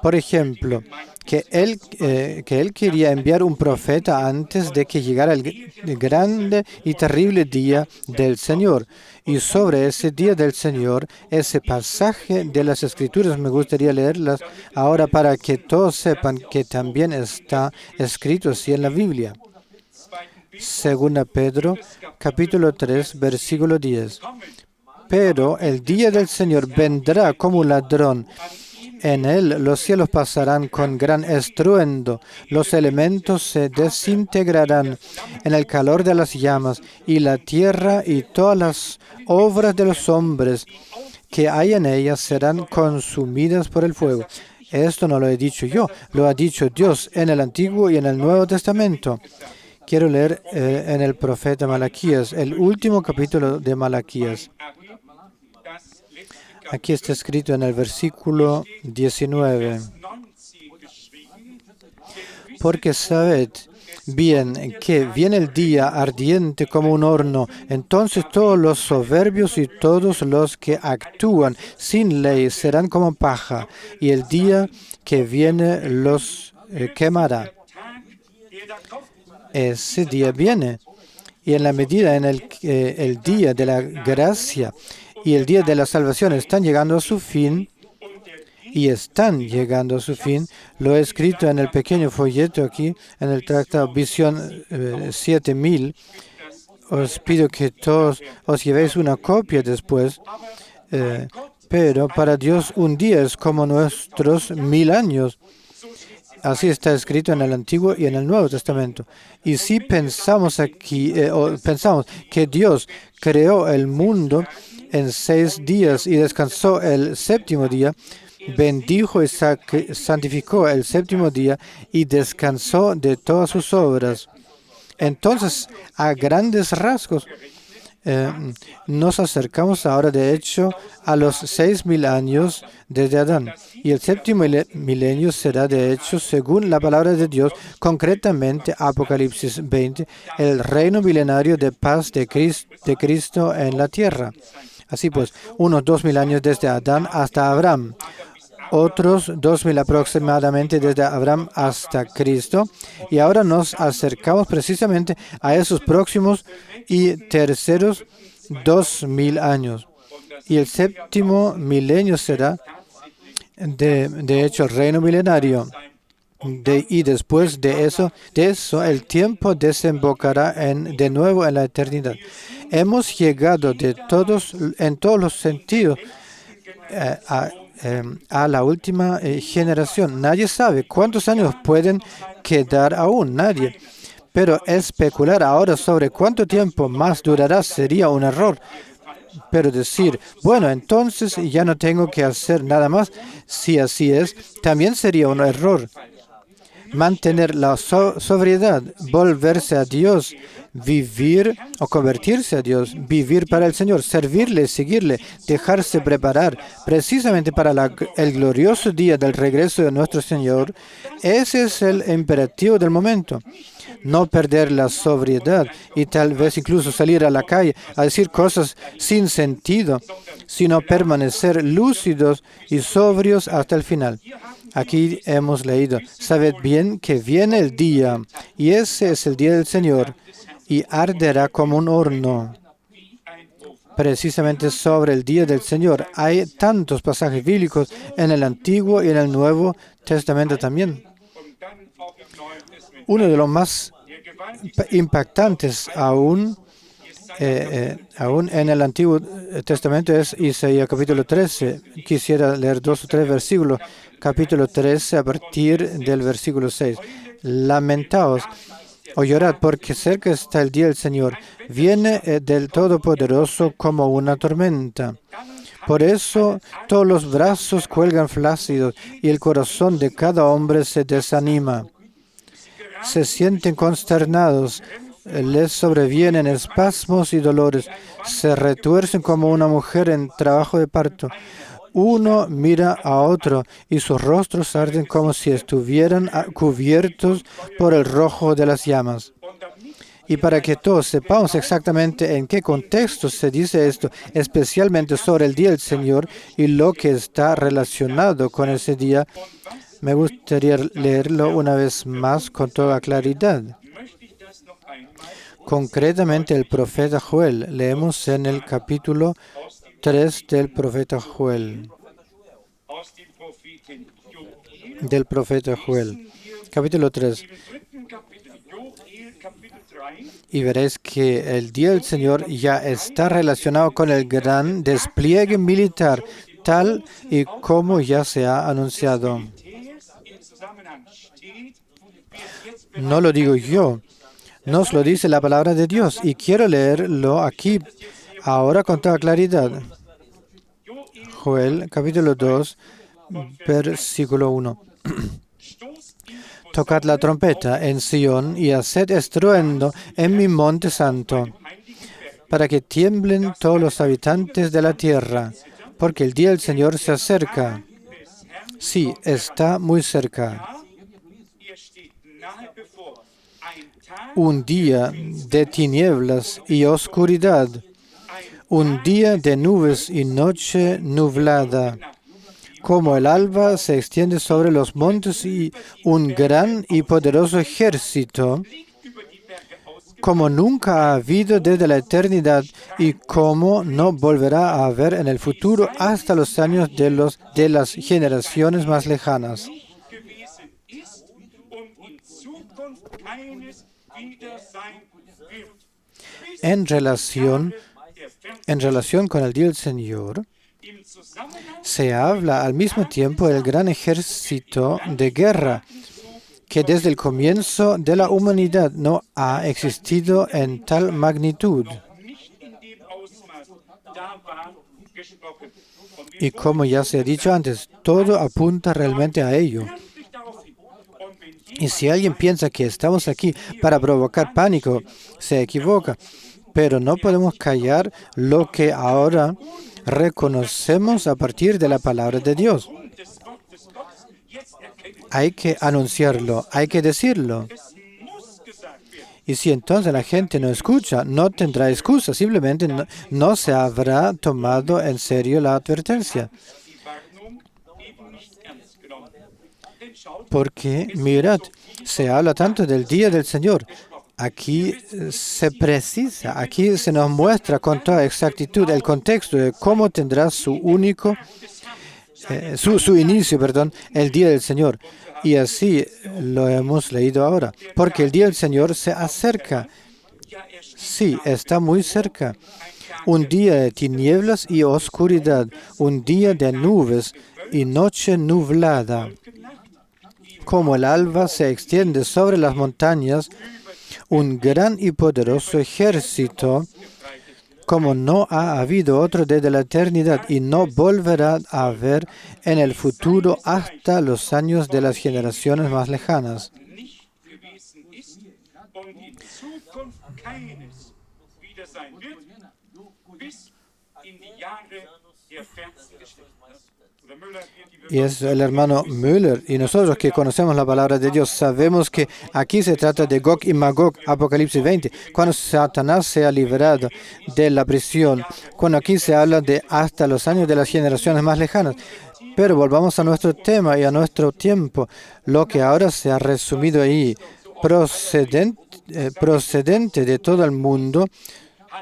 Por ejemplo, que él quería enviar un profeta antes de que llegara el grande y terrible día del Señor. Y sobre ese día del Señor, ese pasaje de las Escrituras, me gustaría leerlas ahora para que todos sepan que también está escrito así en la Biblia. Segunda Pedro, capítulo 3, versículo 10. Pero el día del Señor vendrá como un ladrón, En él los cielos pasarán con gran estruendo, los elementos se desintegrarán en el calor de las llamas, y la tierra y todas las obras de los hombres que hay en ella serán consumidas por el fuego. Esto no lo he dicho yo, lo ha dicho Dios en el Antiguo y en el Nuevo Testamento. Quiero leer en el profeta Malaquías, el último capítulo de Malaquías. Aquí está escrito en el versículo 19. Porque sabed bien que viene el día ardiente como un horno, entonces todos los soberbios y todos los que actúan sin ley serán como paja, y el día que viene los quemará. Ese día viene, y en la medida en el que el día de la gracia y el día de la salvación están llegando a su fin, lo he escrito en el pequeño folleto aquí, en el tratado Visión 7000. Os pido que todos os llevéis una copia después, pero para Dios un día es como nuestros 1000 años. Así está escrito en el Antiguo y en el Nuevo Testamento. Y si pensamos pensamos que Dios creó el mundo en 6 días y descansó el séptimo día, bendijo y santificó el séptimo día y descansó de todas sus obras. Entonces, a grandes rasgos, nos acercamos ahora, de hecho, a los 6000 años desde Adán. Y el séptimo milenio será, de hecho, según la palabra de Dios, concretamente Apocalipsis 20, el reino milenario de paz de Cristo en la tierra. Así pues, unos 2000 años desde Adán hasta Abraham, otros 2000 aproximadamente desde Abraham hasta Cristo, y ahora nos acercamos precisamente a esos próximos y terceros 2000 años. Y el séptimo milenio será, de hecho, el reino milenario. Y después de eso, el tiempo desembocará de nuevo en la eternidad. Hemos llegado en todos los sentidos a la última generación. Nadie sabe cuántos años pueden quedar aún, nadie. Pero especular ahora sobre cuánto tiempo más durará sería un error. Pero decir, bueno, entonces ya no tengo que hacer nada más, si así es, también sería un error. Mantener la sobriedad, volverse a Dios, vivir o convertirse a Dios, vivir para el Señor, servirle, seguirle, dejarse preparar precisamente para el glorioso día del regreso de nuestro Señor. Ese es el imperativo del momento. No perder la sobriedad y tal vez incluso salir a la calle a decir cosas sin sentido, sino permanecer lúcidos y sobrios hasta el final. Aquí hemos leído, sabed bien que viene el día, y ese es el día del Señor, y arderá como un horno. Precisamente sobre el día del Señor hay tantos pasajes bíblicos en el Antiguo y en el Nuevo Testamento también. Uno de los más impactantes aún en el Antiguo Testamento es Isaías capítulo 13. Quisiera leer 2 o 3 versículos. Capítulo 13 a partir del versículo 6. Lamentaos o llorad porque cerca está el día del Señor. Viene del Todopoderoso como una tormenta. Por eso todos los brazos cuelgan flácidos y el corazón de cada hombre se desanima. Se sienten consternados, les sobrevienen espasmos y dolores, se retuercen como una mujer en trabajo de parto. Uno mira a otro y sus rostros arden como si estuvieran cubiertos por el rojo de las llamas. Y para que todos sepamos exactamente en qué contexto se dice esto, especialmente sobre el día del Señor y lo que está relacionado con ese día, me gustaría leerlo una vez más con toda claridad. Concretamente el profeta Joel. Leemos en el capítulo 3 del profeta Joel. Capítulo 3. Y veréis que el día del Señor ya está relacionado con el gran despliegue militar. tal y como ya se ha anunciado. No lo digo yo, nos lo dice la palabra de Dios y quiero leerlo aquí ahora con toda claridad. Joel, capítulo 2, versículo 1. Tocad la trompeta en Sión y haced estruendo en mi monte santo, para que tiemblen todos los habitantes de la tierra, porque el día del Señor se acerca. Sí, está muy cerca. Un día de tinieblas y oscuridad, un día de nubes y noche nublada. Como el alba se extiende sobre los montes y un gran y poderoso ejército, como nunca ha habido desde la eternidad y como no volverá a haber en el futuro hasta los años de las generaciones más lejanas. En relación con el día del Señor, se habla al mismo tiempo del gran ejército de guerra que desde el comienzo de la humanidad no ha existido en tal magnitud. Y como ya se ha dicho antes, todo apunta realmente a ello. Y si alguien piensa que estamos aquí para provocar pánico, se equivoca. Pero no podemos callar lo que ahora reconocemos a partir de la palabra de Dios. Hay que anunciarlo, hay que decirlo. Y si entonces la gente no escucha, no tendrá excusa, simplemente no se habrá tomado en serio la advertencia. Porque, mirad, se habla tanto del día del Señor. Aquí se precisa, aquí se nos muestra con toda exactitud el contexto de cómo tendrá su inicio, el día del Señor. Y así lo hemos leído ahora. Porque el día del Señor se acerca. Sí, está muy cerca. Un día de tinieblas y oscuridad, un día de nubes y noche nublada. Como el alba se extiende sobre las montañas, un gran y poderoso ejército, como no ha habido otro desde la eternidad y no volverá a haber en el futuro hasta los años de las generaciones más lejanas. Y es el hermano Müller. Y nosotros que conocemos la palabra de Dios sabemos que aquí se trata de Gog y Magog, Apocalipsis 20, cuando Satanás sea liberado de la prisión, cuando aquí se habla de hasta los años de las generaciones más lejanas. Pero volvamos a nuestro tema y a nuestro tiempo. Lo que ahora se ha resumido ahí, procedente de todo el mundo,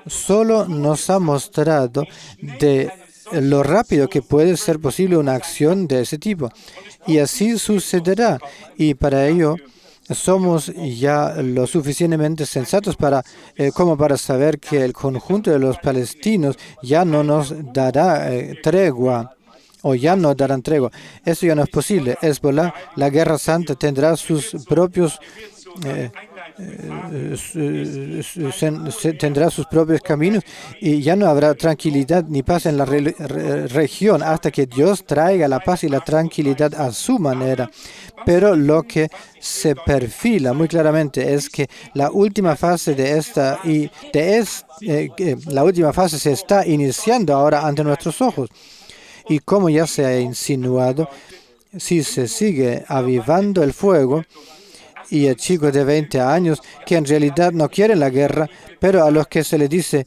solo nos ha mostrado de lo rápido que puede ser posible una acción de ese tipo. Y así sucederá. Y para ello somos ya lo suficientemente sensatos como para saber que el conjunto de los palestinos ya no nos dará tregua. O ya no darán tregua. Eso ya no es posible. Hezbollah, la Guerra Santa, tendrá sus propios tendrá sus propios caminos y ya no habrá tranquilidad ni paz en la región hasta que Dios traiga la paz y la tranquilidad a su manera. Pero lo que se perfila muy claramente es que la última fase la última fase se está iniciando ahora ante nuestros ojos. Y como ya se ha insinuado, si se sigue avivando el fuego, y a chicos de 20 años que en realidad no quieren la guerra, pero a los que se les dice,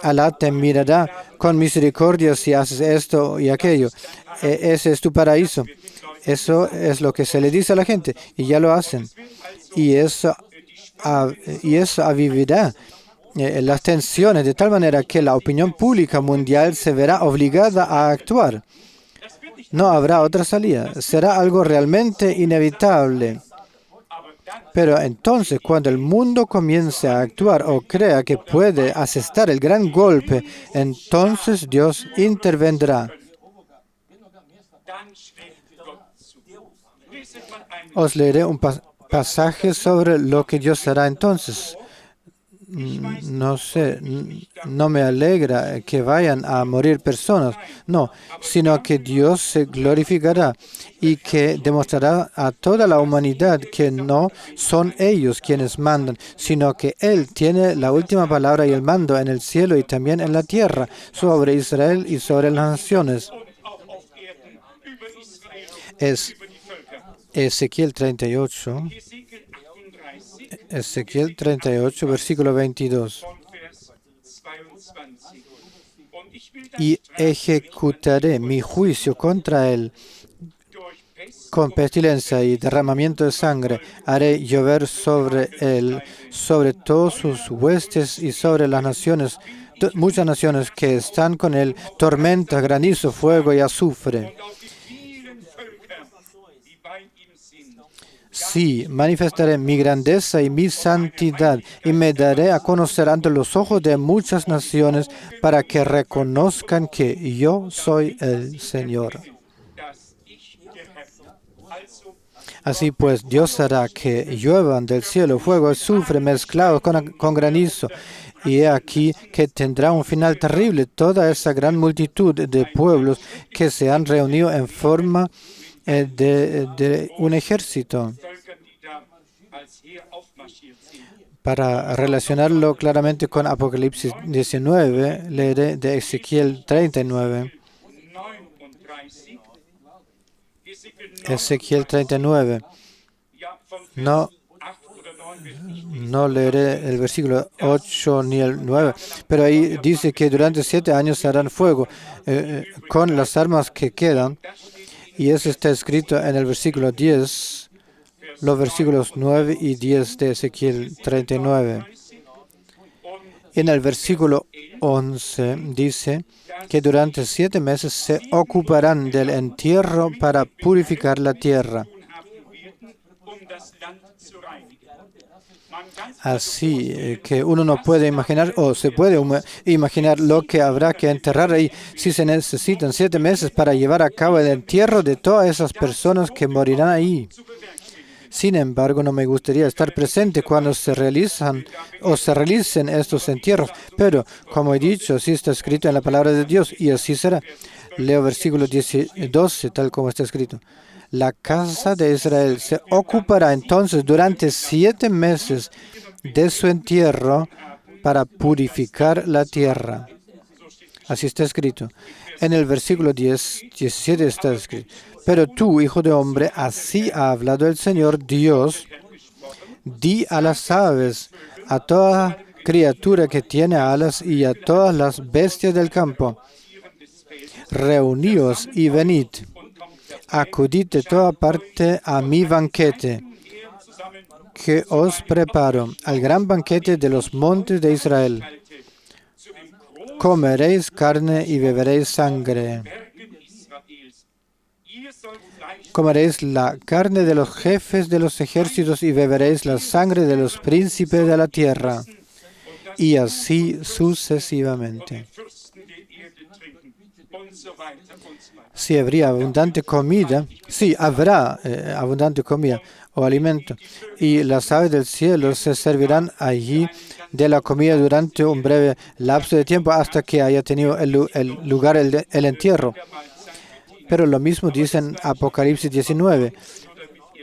Alá te mirará con misericordia si haces esto y aquello. Ese es tu paraíso. Eso es lo que se le dice a la gente y ya lo hacen. Y eso avivará las tensiones de tal manera que la opinión pública mundial se verá obligada a actuar. No habrá otra salida. Será algo realmente inevitable. Pero entonces, cuando el mundo comience a actuar o crea que puede asestar el gran golpe, entonces Dios intervendrá. Os leeré un pasaje sobre lo que Dios hará entonces. No sé, no me alegra que vayan a morir personas, no, sino que Dios se glorificará y que demostrará a toda la humanidad que no son ellos quienes mandan, sino que Él tiene la última palabra y el mando en el cielo y también en la tierra, sobre Israel y sobre las naciones. Es Ezequiel 38. Ezequiel 38, versículo 22. Y ejecutaré mi juicio contra él con pestilencia y derramamiento de sangre. Haré llover sobre él, sobre todos sus huestes y sobre las naciones, muchas naciones que están con él, tormenta, granizo, fuego y azufre. Sí, manifestaré mi grandeza y mi santidad, y me daré a conocer ante los ojos de muchas naciones para que reconozcan que yo soy el Señor. Así pues, Dios hará que lluevan del cielo fuego y azufre mezclados con granizo. Y he aquí que tendrá un final terrible toda esa gran multitud de pueblos que se han reunido en forma de un ejército. Para relacionarlo claramente con Apocalipsis 19, leeré de Ezequiel 39. Ezequiel 39. No leeré el versículo 8 ni el 9, pero ahí dice que durante 7 años se harán fuego con las armas que quedan, y eso está escrito en el versículo 10, los versículos 9 y 10 de Ezequiel 39. En el versículo 11 dice que durante 7 meses se ocuparán del entierro para purificar la tierra. Así que uno no puede imaginar, o se puede imaginar lo que habrá que enterrar ahí si se necesitan 7 meses para llevar a cabo el entierro de todas esas personas que morirán ahí. Sin embargo, no me gustaría estar presente cuando se realicen estos entierros, pero como he dicho, así está escrito en la palabra de Dios y así será. Leo versículo 12, tal como está escrito. La casa de Israel se ocupará entonces durante 7 meses de su entierro para purificar la tierra. Así está escrito. En el versículo 17 está escrito. Pero tú, hijo de hombre, así ha hablado el Señor Dios. Di a las aves, a toda criatura que tiene alas y a todas las bestias del campo. Reuníos y venid. Acudid de toda parte a mi banquete, que os preparo, al gran banquete de los montes de Israel. Comeréis carne y beberéis sangre. Comeréis la carne de los jefes de los ejércitos y beberéis la sangre de los príncipes de la tierra. Y así sucesivamente. Si habría abundante comida, sí, habrá abundante comida o alimento. Y las aves del cielo se servirán allí de la comida durante un breve lapso de tiempo hasta que haya tenido el lugar el entierro. Pero lo mismo dice en Apocalipsis 19,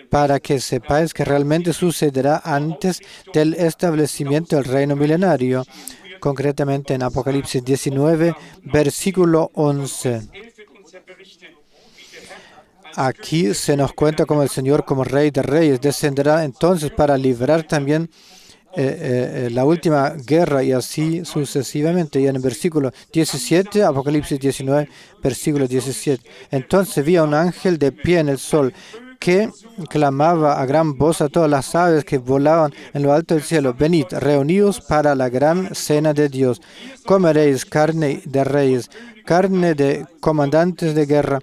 para que sepáis que realmente sucederá antes del establecimiento del reino milenario, concretamente en Apocalipsis 19, versículo 11. Aquí se nos cuenta cómo el Señor, como Rey de Reyes, descenderá entonces para librar también la última guerra y así sucesivamente. Y en el versículo 17, Apocalipsis 19, versículo 17. Entonces vi a un ángel de pie en el sol que clamaba a gran voz a todas las aves que volaban en lo alto del cielo. Venid, reuníos para la gran cena de Dios. Comeréis carne de reyes, carne de comandantes de guerra,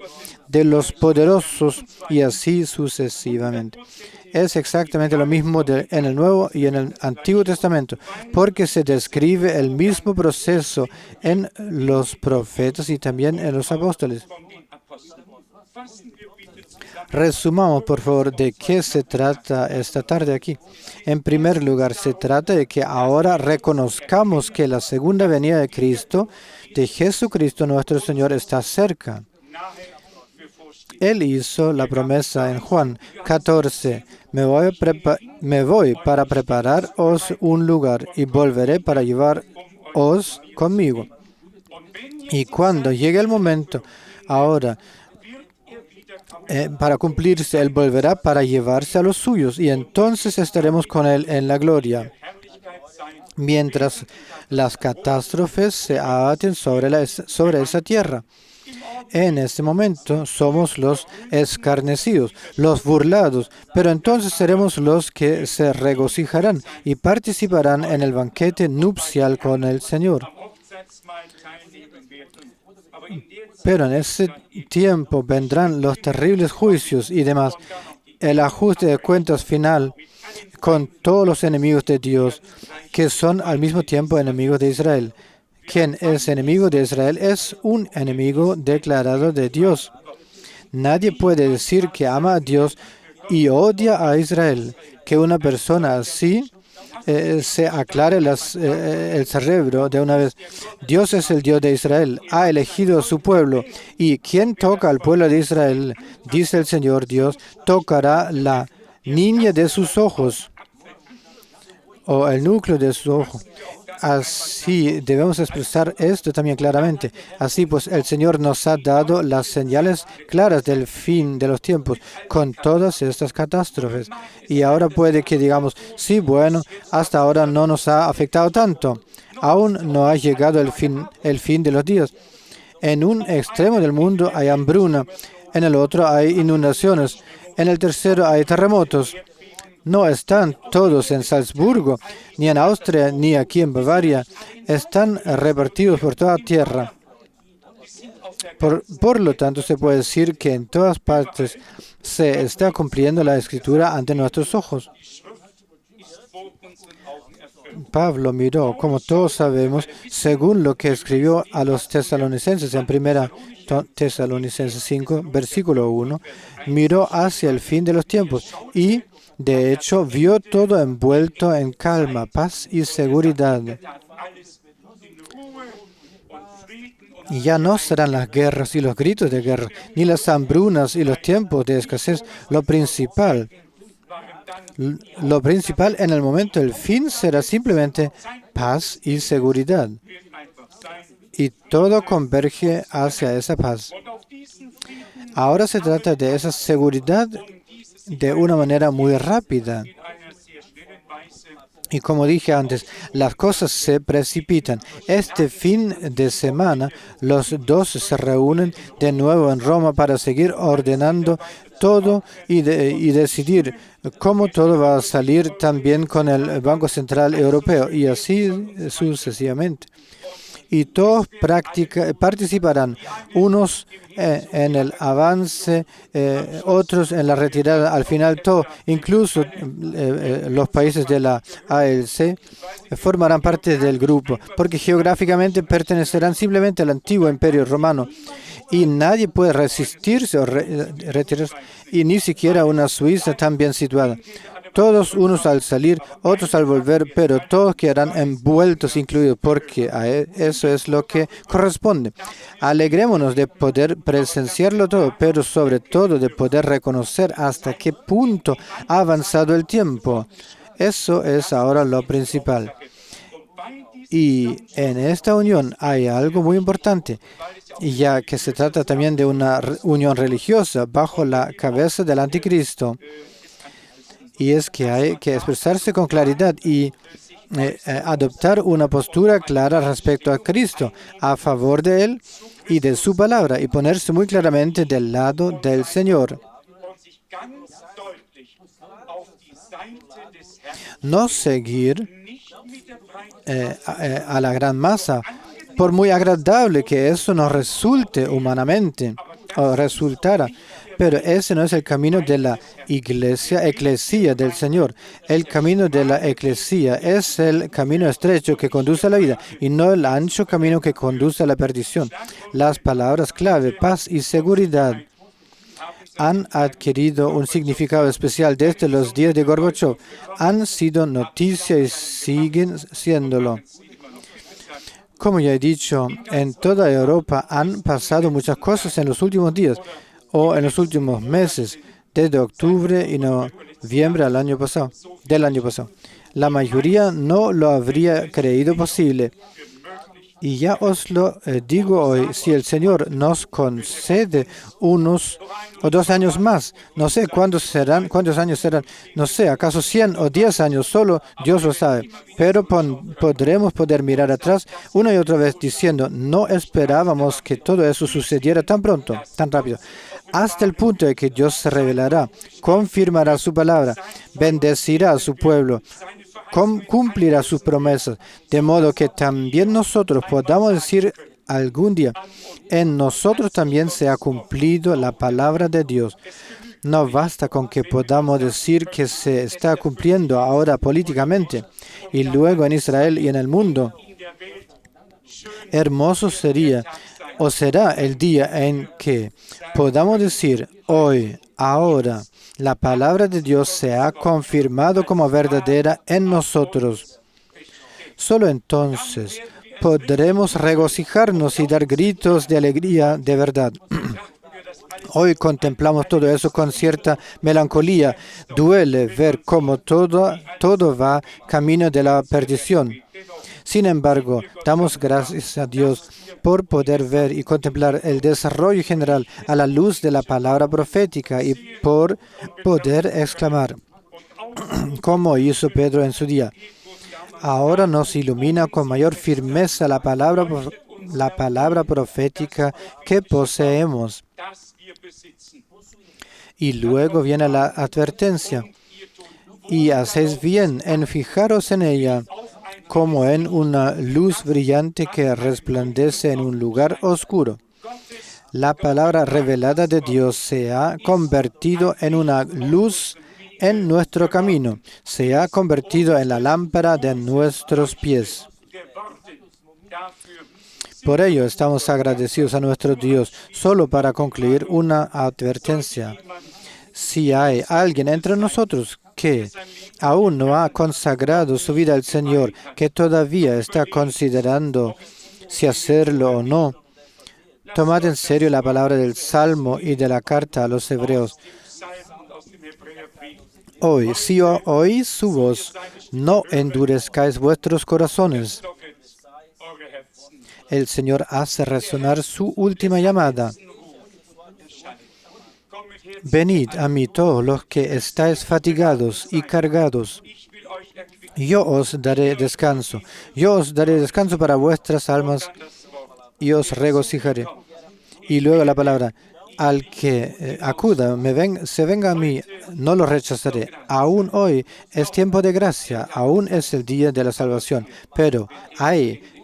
de los poderosos y así sucesivamente. Es exactamente lo mismo en el Nuevo y en el Antiguo Testamento, porque se describe el mismo proceso en los profetas y también en los apóstoles. Resumamos, por favor, de qué se trata esta tarde aquí. En primer lugar, se trata de que ahora reconozcamos que la segunda venida de Cristo, de Jesucristo nuestro Señor, está cerca. Él hizo la promesa en Juan 14, me voy para prepararos un lugar y volveré para llevaros conmigo. Y cuando llegue el momento, ahora, para cumplirse, Él volverá para llevarse a los suyos y entonces estaremos con Él en la gloria. Mientras las catástrofes se abaten sobre esa tierra. En este momento somos los escarnecidos, los burlados, pero entonces seremos los que se regocijarán y participarán en el banquete nupcial con el Señor. Pero en ese tiempo vendrán los terribles juicios y demás, el ajuste de cuentas final con todos los enemigos de Dios, que son al mismo tiempo enemigos de Israel. Quien es enemigo de Israel es un enemigo declarado de Dios. Nadie puede decir que ama a Dios y odia a Israel. Que una persona así se aclare el cerebro de una vez. Dios es el Dios de Israel, ha elegido a su pueblo, y quien toca al pueblo de Israel, dice el Señor Dios, tocará la niña de sus ojos, o el núcleo de sus ojos. Así debemos expresar esto también claramente. Así pues, el Señor nos ha dado las señales claras del fin de los tiempos con todas estas catástrofes. Y ahora puede que digamos, sí, bueno, hasta ahora no nos ha afectado tanto. Aún no ha llegado el fin de los días. En un extremo del mundo hay hambruna, en el otro hay inundaciones, en el tercero hay terremotos. No están todos en Salzburgo, ni en Austria, ni aquí en Bavaria. Están repartidos por toda tierra. Por lo tanto, se puede decir que en todas partes se está cumpliendo la Escritura ante nuestros ojos. Pablo miró, como todos sabemos, según lo que escribió a los tesalonicenses en 1 Tesalonicenses 5, versículo 1, miró hacia el fin de los tiempos y de hecho, vio todo envuelto en calma, paz y seguridad. Y ya no serán las guerras y los gritos de guerra, ni las hambrunas y los tiempos de escasez. Lo principal en el momento del fin será simplemente paz y seguridad. Y todo converge hacia esa paz. Ahora se trata de esa seguridad de una manera muy rápida. Y como dije antes, las cosas se precipitan. Este fin de semana, los dos se reúnen de nuevo en Roma para seguir ordenando todo y decidir cómo todo va a salir también con el Banco Central Europeo y así sucesivamente. Y todos participarán, unos en el avance, otros en la retirada. Al final, todo, incluso los países de la ALC, formarán parte del grupo, porque geográficamente pertenecerán simplemente al antiguo Imperio Romano. Y nadie puede resistirse o retirarse, y ni siquiera una Suiza tan bien situada. Todos unos al salir, otros al volver, pero todos quedarán envueltos, incluidos, porque eso es lo que corresponde. Alegrémonos de poder presenciarlo todo, pero sobre todo de poder reconocer hasta qué punto ha avanzado el tiempo. Eso es ahora lo principal. Y en esta unión hay algo muy importante, ya que se trata también de una unión religiosa bajo la cabeza del anticristo. Y es que hay que expresarse con claridad y adoptar una postura clara respecto a Cristo, a favor de Él y de su palabra, y ponerse muy claramente del lado del Señor. No seguir a la gran masa, por muy agradable que eso nos resulte humanamente, o resultara. Pero ese no es el camino de la eclesía del Señor. El camino de la eclesía es el camino estrecho que conduce a la vida y no el ancho camino que conduce a la perdición. Las palabras clave, paz y seguridad. han adquirido un significado especial desde los días de Gorbachev. Han sido noticia y siguen siéndolo. Como ya he dicho, en toda Europa han pasado muchas cosas en los últimos días o en los últimos meses, desde octubre y noviembre del año pasado. La mayoría no lo habría creído posible. Y ya os lo digo hoy, si el Señor nos concede 1 o 2 años más, no sé cuántos años serán, no sé, acaso 100 o 10 años, solo Dios lo sabe. Pero podremos mirar atrás una y otra vez diciendo, no esperábamos que todo eso sucediera tan pronto, tan rápido. Hasta el punto de que Dios se revelará, confirmará su palabra, bendecirá a su pueblo, cumplirá sus promesas, de modo que también nosotros podamos decir algún día, en nosotros también se ha cumplido la palabra de Dios. No basta con que podamos decir que se está cumpliendo ahora políticamente y luego en Israel y en el mundo. Hermoso sería o será el día en que podamos decir hoy, ahora, la palabra de Dios se ha confirmado como verdadera en nosotros. Solo entonces podremos regocijarnos y dar gritos de alegría de verdad. Hoy contemplamos todo eso con cierta melancolía. Duele ver cómo todo va camino de la perdición. Sin embargo, damos gracias a Dios por poder ver y contemplar el desarrollo general a la luz de la palabra profética y por poder exclamar, como hizo Pedro en su día. Ahora nos ilumina con mayor firmeza la palabra profética que poseemos. Y luego viene la advertencia. Y hacéis bien en fijaros en ella, como en una luz brillante que resplandece en un lugar oscuro. La palabra revelada de Dios se ha convertido en una luz en nuestro camino, se ha convertido en la lámpara de nuestros pies. Por ello estamos agradecidos a nuestro Dios. Solo para concluir, una advertencia. Si hay alguien entre nosotros que aún no ha consagrado su vida al Señor, que todavía está considerando si hacerlo o no, tomad en serio la palabra del Salmo y de la carta a los Hebreos. Hoy, si oís su voz, no endurezcáis vuestros corazones. El Señor hace resonar su última llamada. Venid a mí todos los que estáis fatigados y cargados. Yo os daré descanso. Yo os daré descanso para vuestras almas y os regocijaré. Y luego la palabra, al que acuda, se venga a mí, no lo rechazaré. Aún hoy es tiempo de gracia, aún es el día de la salvación. Pero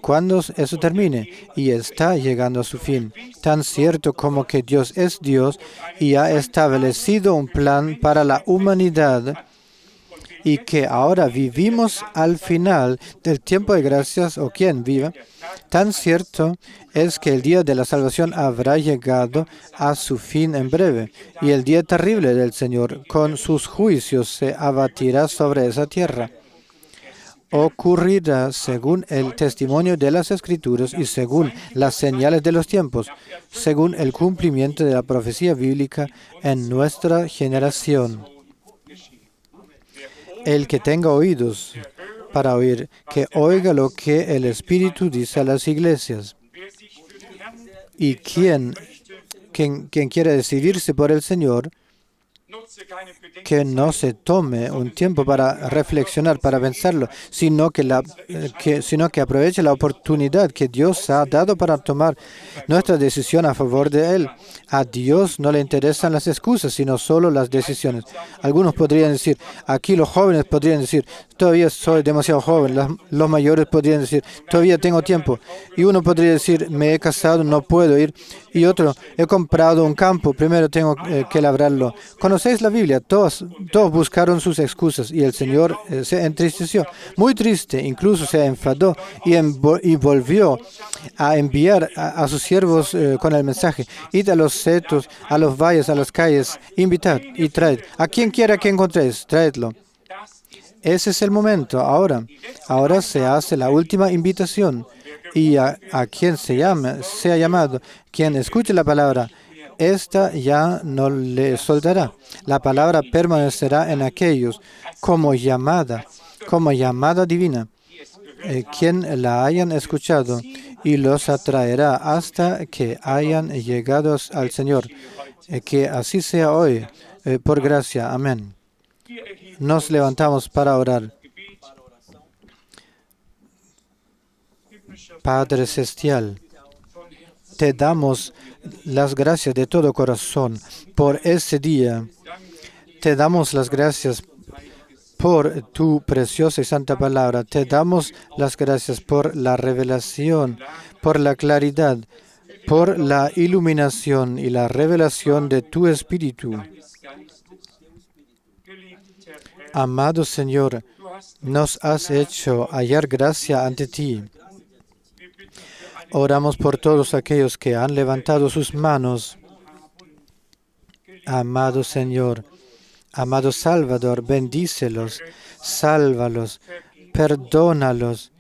cuando eso termine y está llegando a su fin, tan cierto como que Dios es Dios y ha establecido un plan para la humanidad y que ahora vivimos al final del tiempo de gracias o quien viva, tan cierto es que el día de la salvación habrá llegado a su fin en breve y el día terrible del Señor con sus juicios se abatirá sobre esa tierra. Ocurrirá según el testimonio de las Escrituras y según las señales de los tiempos, según el cumplimiento de la profecía bíblica en nuestra generación. El que tenga oídos para oír, que oiga lo que el Espíritu dice a las iglesias. Y quien quiera decidirse por el Señor, que no se tome un tiempo para reflexionar, para pensarlo, sino que aproveche la oportunidad que Dios ha dado para tomar nuestra decisión a favor de Él. A Dios no le interesan las excusas, sino solo las decisiones. Algunos podrían decir, aquí los jóvenes podrían decir, todavía soy demasiado joven. Los mayores podrían decir, todavía tengo tiempo. Y uno podría decir, me he casado, no puedo ir. Y otro, he comprado un campo, primero tengo que labrarlo. ¿Conocéis lees la Biblia, todos buscaron sus excusas y el Señor se entristeció. Muy triste, incluso se enfadó y volvió a enviar a sus siervos con el mensaje. Id a los setos, a los valles, a las calles, invitad y traed. A quien quiera que encontréis, traedlo. Ese es el momento, ahora. Ahora se hace la última invitación. Y a quien sea llamado, quien escuche la palabra, esta ya no le soltará. La palabra permanecerá en aquellos como llamada divina, quien la hayan escuchado, y los atraerá hasta que hayan llegado al Señor. Que así sea hoy, por gracia. Amén. Nos levantamos para orar. Padre Celestial, te damos las gracias de todo corazón por este día. Te damos las gracias por tu preciosa y santa palabra. Te damos las gracias por la revelación, por la claridad, por la iluminación y la revelación de tu Espíritu. Amado Señor, nos has hecho hallar gracia ante ti. Oramos por todos aquellos que han levantado sus manos. Amado Señor, amado Salvador, bendícelos, sálvalos, perdónalos,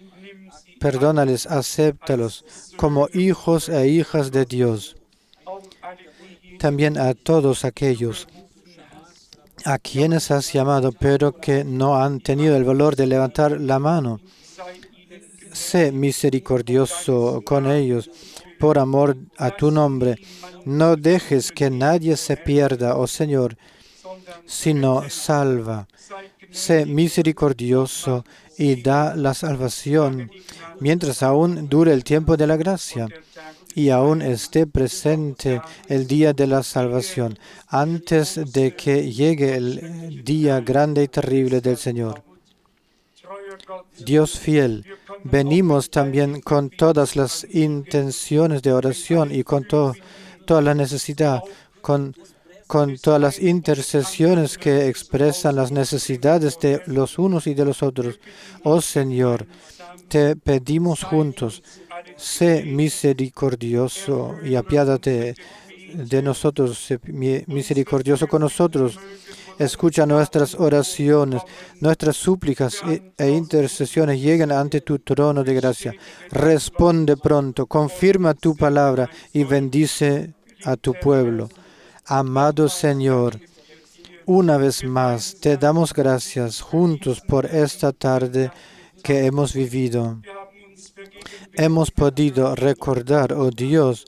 perdónales, acéptalos como hijos e hijas de Dios. También a todos aquellos a quienes has llamado, pero que no han tenido el valor de levantar la mano. Sé misericordioso con ellos, por amor a tu nombre. No dejes que nadie se pierda, oh Señor, sino salva. Sé misericordioso y da la salvación, mientras aún dure el tiempo de la gracia y aún esté presente el día de la salvación, antes de que llegue el día grande y terrible del Señor. Dios fiel, venimos también con todas las intenciones de oración y con toda la necesidad, con todas las intercesiones que expresan las necesidades de los unos y de los otros. Oh Señor, te pedimos juntos, sé misericordioso y apiádate de nosotros, sé misericordioso con nosotros. Escucha nuestras oraciones, nuestras súplicas e intercesiones lleguen ante tu trono de gracia. Responde pronto, confirma tu palabra y bendice a tu pueblo. Amado Señor, una vez más te damos gracias juntos por esta tarde que hemos vivido. Hemos podido recordar, oh Dios,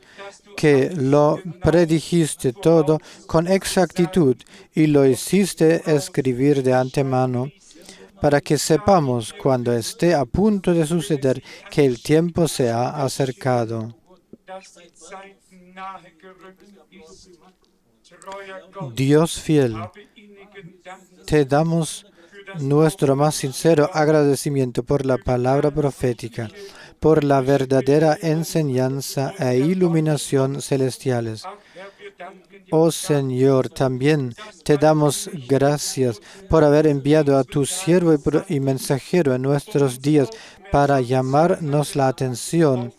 que lo predijiste todo con exactitud y lo hiciste escribir de antemano para que sepamos cuando esté a punto de suceder que el tiempo se ha acercado. Dios fiel, te damos nuestro más sincero agradecimiento por la palabra profética, por la verdadera enseñanza e iluminación celestiales. Oh Señor, también te damos gracias por haber enviado a tu siervo y mensajero en nuestros días para llamarnos la atención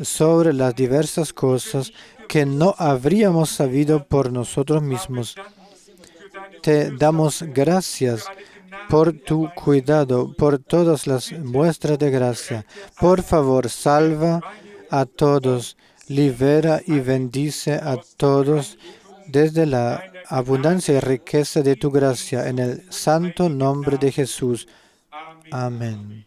sobre las diversas cosas que no habríamos sabido por nosotros mismos. Te damos gracias por tu cuidado, por todas las muestras de gracia. Por favor, salva a todos, libera y bendice a todos desde la abundancia y riqueza de tu gracia, en el santo nombre de Jesús. Amén.